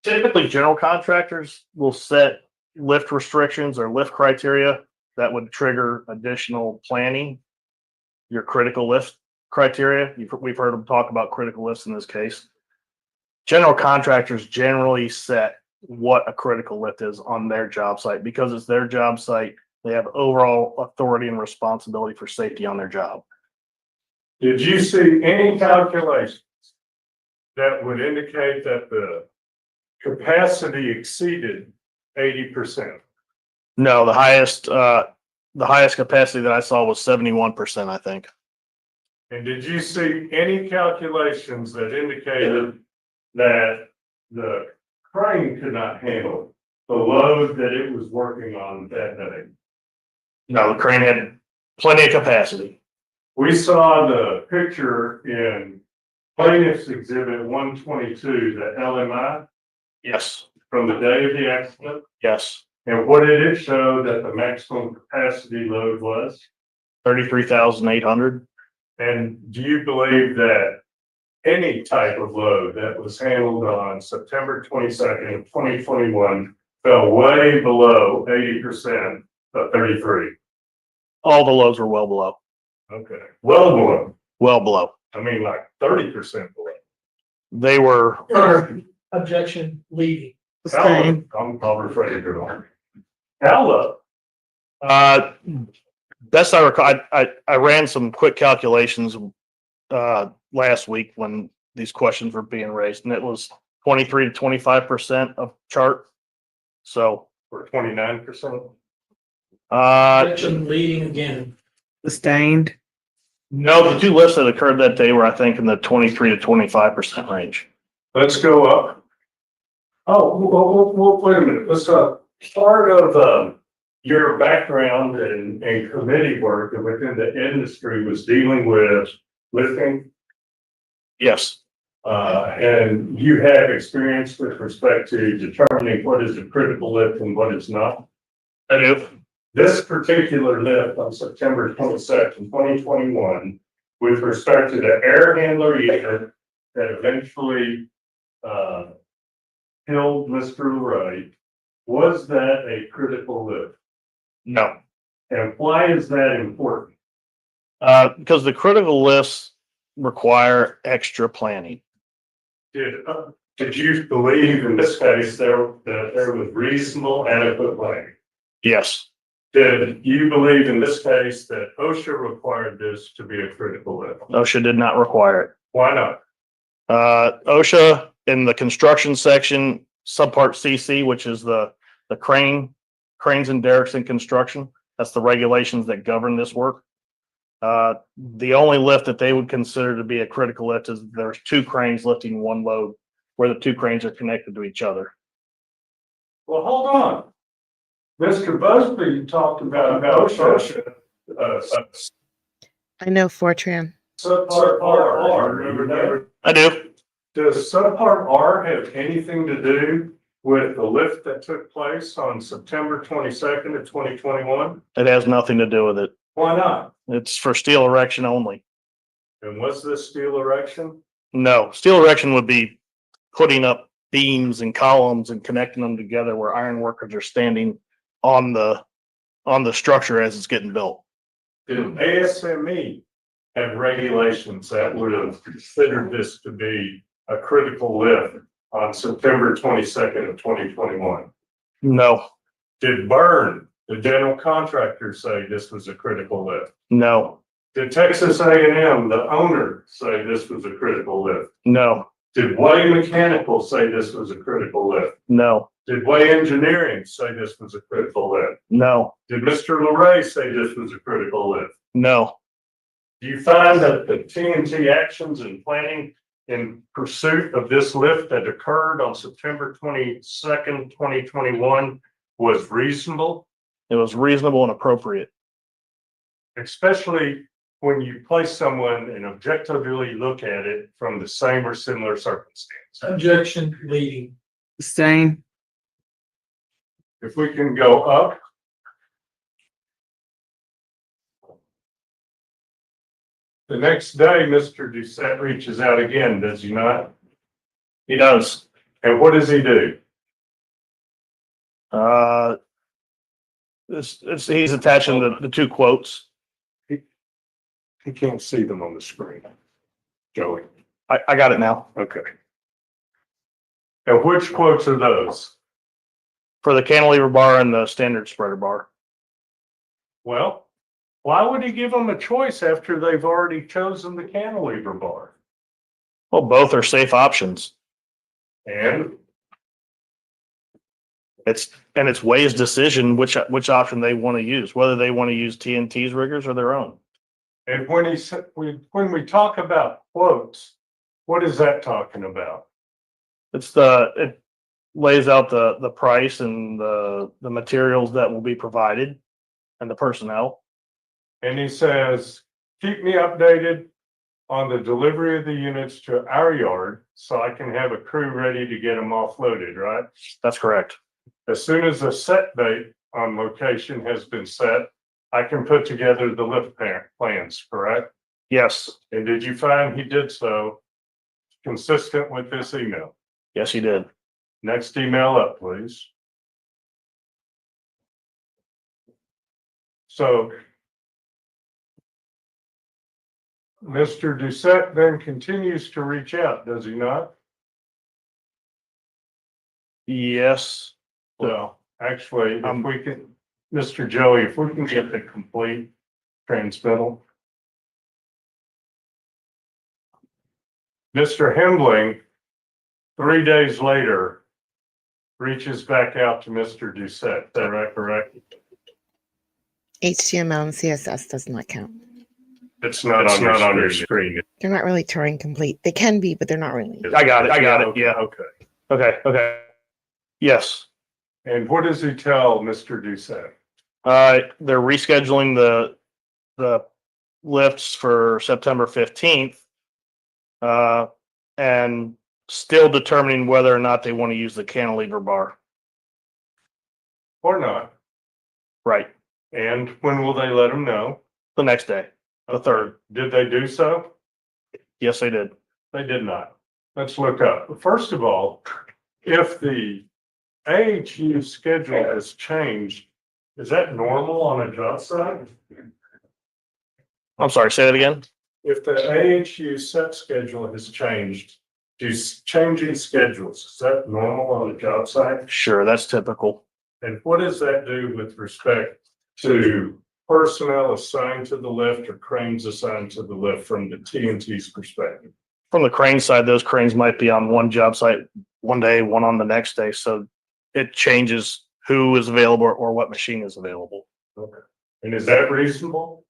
Typically, general contractors will set lift restrictions or lift criteria that would trigger additional planning. Your critical lift criteria, we've heard them talk about critical lifts in this case. General contractors generally set what a critical lift is on their job site because it's their job site. They have overall authority and responsibility for safety on their job. Did you see any calculations that would indicate that the capacity exceeded 80%? No, the highest capacity that I saw was 71%, I think. And did you see any calculations that indicated that the crane could not handle the load that it was working on that day? No, the crane had plenty of capacity. We saw the picture in plaintiff's exhibit 122, the LMI, Yes, from the day of the accident. yes, And what did it show that the maximum capacity load was? 33,800. And do you believe that any type of load that was handled on September 22nd, 2021 fell way below 80% of 33? All the loads were well below, Okay, well below. well below. I mean, like 30% below. They were, Objection, leading. Sustained. I'll refer you to it. How low? best I recall, I ran some quick calculations last week when these questions were being raised, and it was 23 to 25% of chart. So, For 29%? Objection, leading again. Sustained. no, the two lifts that occurred that day were, I think, in the 23 to 25% range. Let's go up. Oh, well, wait a minute. Let's, part of, your background and committee work within the industry was dealing with lifting. Yes, And you have experience with respect to determining what is a critical lift and what is not. I do. This particular lift on September 22nd, 2021, with respect to the air handler unit that eventually killed Mr. Wright, was that a critical lift? No, And why is that important? because the critical lifts require extra planning. Did you believe in this case that there was reasonable, adequate planning? Yes, Did you believe in this case that OSHA required this to be a critical lift? OSHA did not require it. Why not? OSHA in the construction section, subpart CC, which is the cranes and derricks in construction. That's the regulations that govern this work. The only lift that they would consider to be a critical lift is there's two cranes lifting one load where the two cranes are connected to each other. Well, hold on. Mr. Busby talked about OSHA. I know Fortran. Subpart R, remember that? I do. Does subpart R have anything to do with the lift that took place on September 22nd of 2021? It has nothing to do with it. Why not? It's for steel erection only. And was this steel erection? No, steel erection would be putting up beams and columns and connecting them together where iron workers are standing on the structure as it's getting built. Did ASME have regulations that would have considered this to be a critical lift on September 22nd of 2021? No, Did Byrne, the general contractor, say this was a critical lift? no, Did Texas A&M, the owner, say this was a critical lift? no, Did Way Mechanical say this was a critical lift? no, Did Way Engineering say this was a critical lift? no, Did Mr. LeRae say this was a critical lift? no. Do you find that the TNT actions and planning in pursuit of this lift that occurred on September 22nd, 2021 was reasonable? It was reasonable and appropriate. Especially when you place someone and objectively look at it from the same or similar circumstance. Objection, leading. Sustained. If we can go up. The next day, Mr. Doucette reaches out again, does he not? He does. And what does he do? He's attaching the two quotes. He can't see them on the screen. Joey. I got it now. Okay. And which quotes are those? For the cantilever bar and the standard spreader bar. Well, why would he give them a choice after they've already chosen the cantilever bar? Well, both are safe options. And It's Way's decision which option they want to use, whether they want to use TNT's riggers or their own. And when he said, when we talk about quotes, what is that talking about? It's the lays out the price and the materials that will be provided and the personnel. And he says, keep me updated on the delivery of the units to our yard so I can have a crew ready to get them offloaded, right? That's correct. As soon as a set date on location has been set, I can put together the lift plans, correct? Yes. And did you find he did so consistent with this email? Yes, he did. Next email up, please. So Mr. Doucette then continues to reach out, does he not? Yes. Well, actually, if we can, Mr. Joey, if we can get the complete transmittal. Mr. Hembling, 3 days later, reaches back out to Mr. Doucette. Is that right, correct? HTML and CSS does not count. It's not on your screen. They're not really Turing complete. They can be, but they're not really. I got it. Yeah. Okay. Okay. Yes. And what does he tell Mr. Doucette? They're rescheduling the lifts for September 15th. And still determining whether or not they want to use the cantilever bar. Or not? Right. And when will they let him know? The next day, the 3rd. Did they do so? Yes, they did. They did not. Let's look up. First of all, if the AHU schedule has changed, is that normal on a job site? I'm sorry, say that again. If the AHU set schedule has changed, changing schedules, is that normal on a job site? Sure, that's typical. And what does that do with respect to personnel assigned to the lift or cranes assigned to the lift from the TNT's perspective? From the crane side, those cranes might be on one job site one day, one on the next day. So it changes who is available or what machine is available. Okay. And is that reasonable?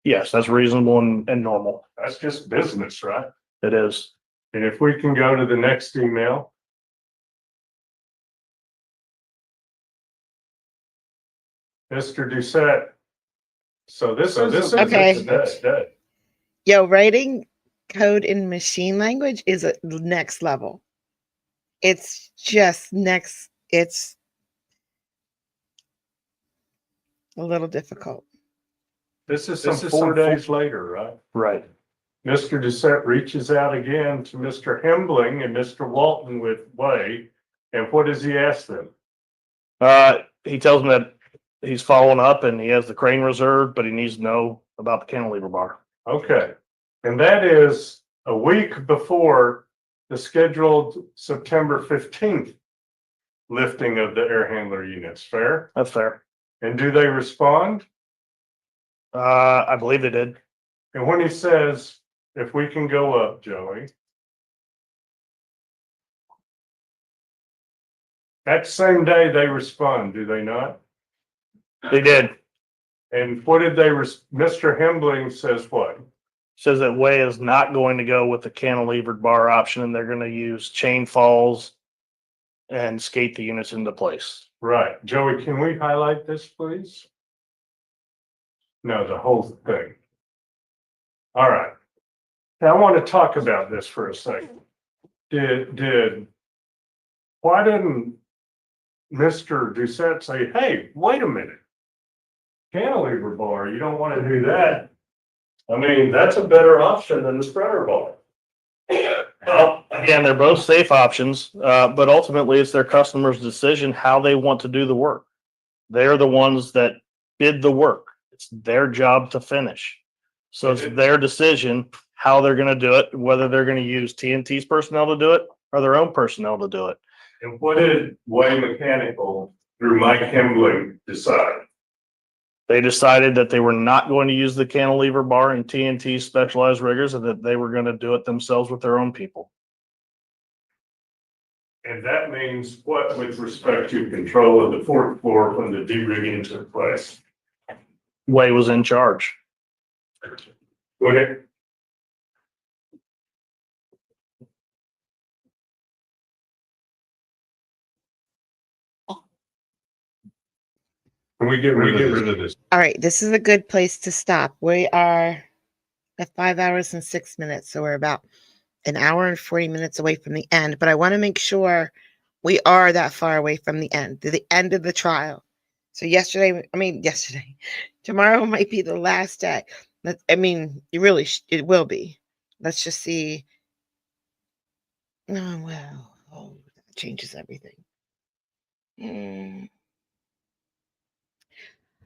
Yes, that's reasonable and normal. That's just business, right? It is. And if we can go to the next email. Mr. Doucette. So this is Okay. the next day. Yo, writing code in machine language is a next level. It's just next. It's a little difficult. This is some 4 days later, right? Right. Mr. Doucette reaches out again to Mr. Hembling and Mr. Walton with Way. And what does he ask them? He tells them that he's following up and he has the crane reserved, but he needs to know about the cantilever bar. Okay. And that is a week before the scheduled September 15th lifting of the air handler units. Fair? That's fair. And do they respond? I believe they did. And when he says, if we can go up, Joey. That same day they respond, do they not? They did. And what did they, Mr. Hembling says what? Says that Way is not going to go with the cantilevered bar option and they're going to use chain falls and skate the units into place. Right. Joey, can we highlight this, please? No, the whole thing. All right. Now I want to talk about this for a second. Why didn't Mr. Doucette say, hey, wait a minute. Cantilever bar, you don't want to do that. I mean, that's a better option than the spreader bar. Well, again, they're both safe options, but ultimately it's their customer's decision how they want to do the work. They're the ones that bid the work. It's their job to finish. So it's their decision how they're going to do it, whether they're going to use TNT's personnel to do it or their own personnel to do it. And what did Way Mechanical through Mike Hembling decide? They decided that they were not going to use the cantilever bar and TNT's specialized riggers and that they were going to do it themselves with their own people. And that means what with respect to control of the fourth floor when the de-rigging took place? Way was in charge. Would it? Can we get rid of this? All right, this is a good place to stop. We are at 5 hours and 6 minutes, so we're about an hour and 40 minutes away from the end. But I want to make sure we are that far away from the end of the trial. So yesterday, tomorrow might be the last day. It will be. Let's just see. Oh, well, that changes everything.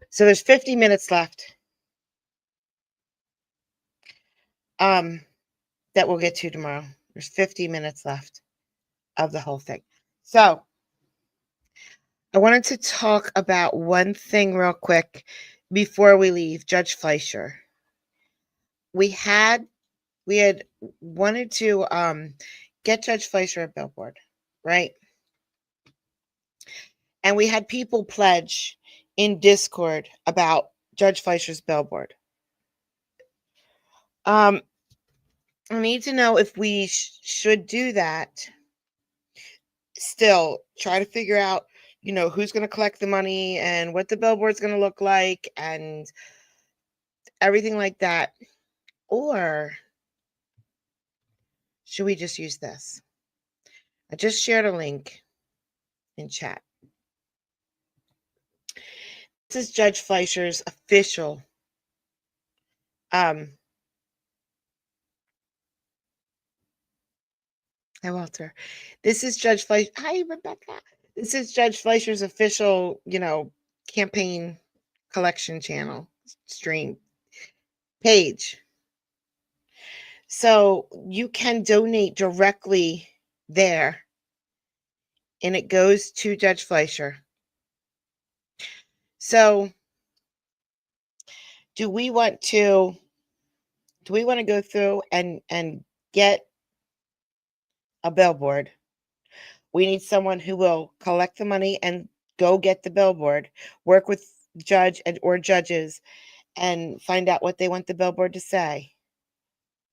So there's 50 minutes left. That we'll get to tomorrow. There's 50 minutes left of the whole thing. So I wanted to talk about one thing real quick before we leave. Judge Fleischer. We had wanted to get Judge Fleischer a billboard, right? And we had people pledge in Discord about Judge Fleischer's billboard. I need to know if we should do that. Still, try to figure out, who's going to collect the money and what the billboard's going to look like and everything like that. Or should we just use this? I just shared a link in chat. This is Judge Fleischer's official Hi, Walter. This is Judge Fleischer. Hi, Rebecca. This is Judge Fleischer's official, campaign collection channel stream page. So you can donate directly there, and it goes to Judge Fleischer. So do we want to go through and get a billboard? We need someone who will collect the money and go get the billboard, work with judge or judges and find out what they want the billboard to say.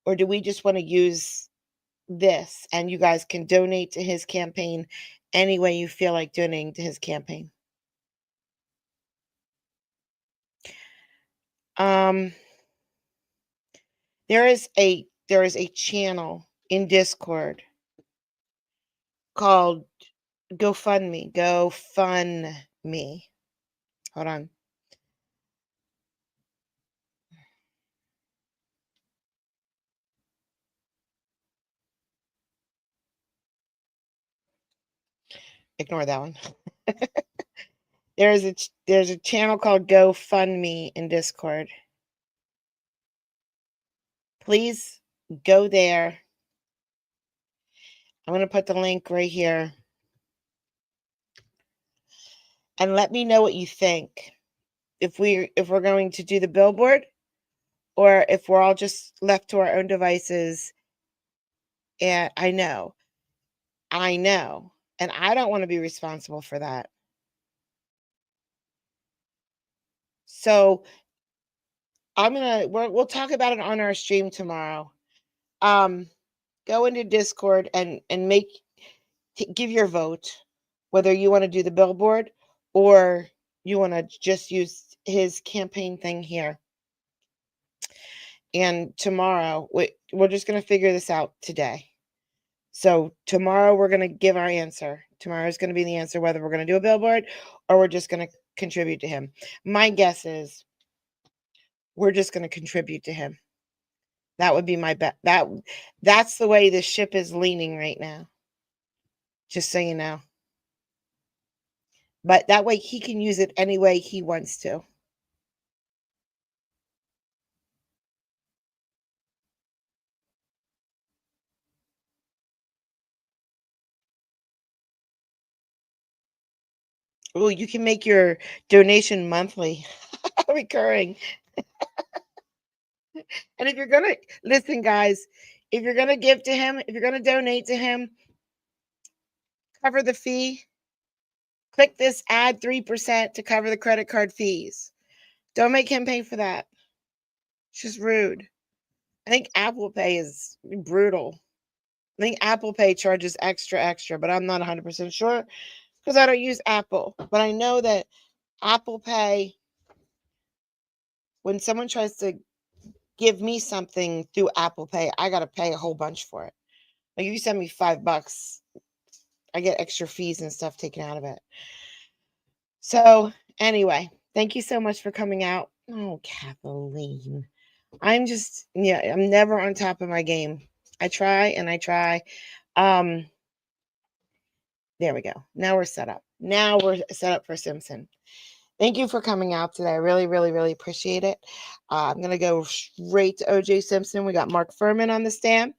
Or do we just want to use this and you guys can donate to his campaign any way you feel like donating to his campaign? There is a channel in Discord called GoFundMe. Hold on. Ignore that one. There's a channel called GoFundMe in Discord. Please go there. I'm going to put the link right here. And let me know what you think. If we're going to do the billboard or if we're all just left to our own devices. And I know. And I don't want to be responsible for that. So we'll talk about it on our stream tomorrow. Go into Discord and give your vote, whether you want to do the billboard or you want to just use his campaign thing here. And tomorrow, we're just going to figure this out today. So tomorrow we're going to give our answer. Tomorrow is going to be the answer whether we're going to do a billboard or we're just going to contribute to him. My guess is we're just going to contribute to him. That would be my bet. That's the way the ship is leaning right now. Just so you know. But that way he can use it any way he wants to. Oh, you can make your donation monthly, recurring. And if you're going to, listen, guys, if you're going to give to him, if you're going to donate to him, cover the fee. Click this, add 3% to cover the credit card fees. Don't make him pay for that. It's just rude. I think Apple Pay is brutal. I think Apple Pay charges extra, but I'm not 100% sure because I don't use Apple. But I know that Apple Pay, when someone tries to give me something through Apple Pay, I got to pay a whole bunch for it. Like if you send me $5, I get extra fees and stuff taken out of it. So anyway, thank you so much for coming out. Oh, Kathleen. I'm never on top of my game. I try and I try. There we go. Now we're set up. Now we're set up for Simpson. Thank you for coming out today. I really, really, really appreciate it. I'm going to go straight to OJ Simpson. We got Mark Furman on the stand.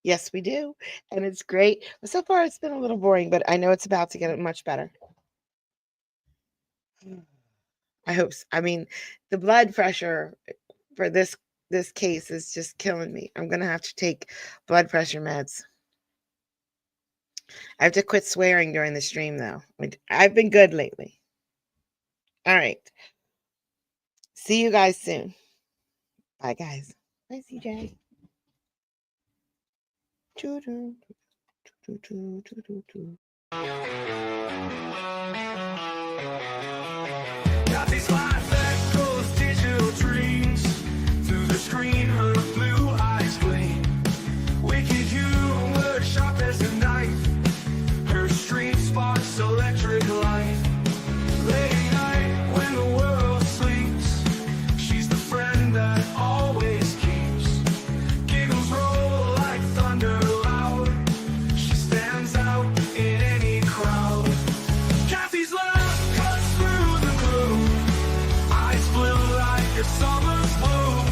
Yes, we do. And it's great. But so far, it's been a little boring, but I know it's about to get much better. I hope so. I mean, the blood pressure for this case is just killing me. I'm going to have to take blood pressure meds. I have to quit swearing during the stream, though. I've been good lately. All right. See you guys soon. Bye, guys. Bye, CJ. Got these life echoes, digital dreams. Through the screen, her blue eyes gleam. Wicked humor, sharp as a knife. Her stream sparks electric light. Late night when the world sleeps, she's the friend that always keeps. Giggles roll like thunder loud. She stands out in any crowd. Kathy's laugh cuts through the gloom. Eyes blue like a summer's bloom.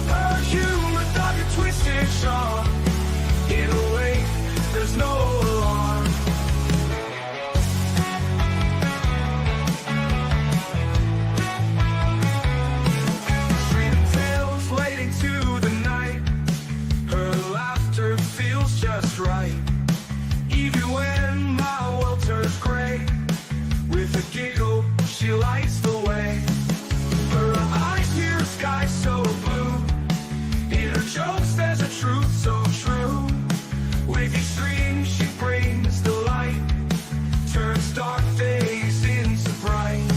Her humor dark and twisted sharp. In a way, there's no alarm. Street tales waiting to the night. Her laughter feels just right. Even when my world turns gray, with a giggle she lights the way. Her eyes near a sky so blue. In her jokes there's a truth so true. With each stream she brings the light, turns dark days into bright.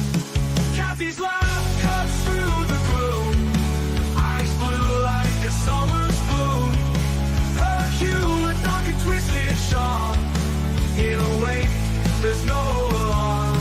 Kathy's laugh cuts through the gloom. Eyes blue like a summer's bloom. Her humor dark and twisted sharp. In a way, there's no alarm.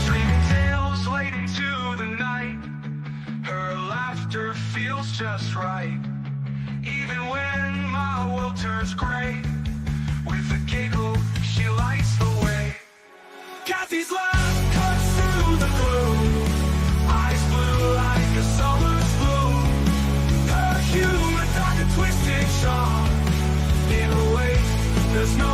Streaming tales waiting to the night. Her laughter feels just right. Even when my world turns gray, with a giggle she lights the way. Kathy's laugh cuts through the gloom. Eyes blue like a summer's bloom. Her humor dark and twisted sharp. In a way, there's no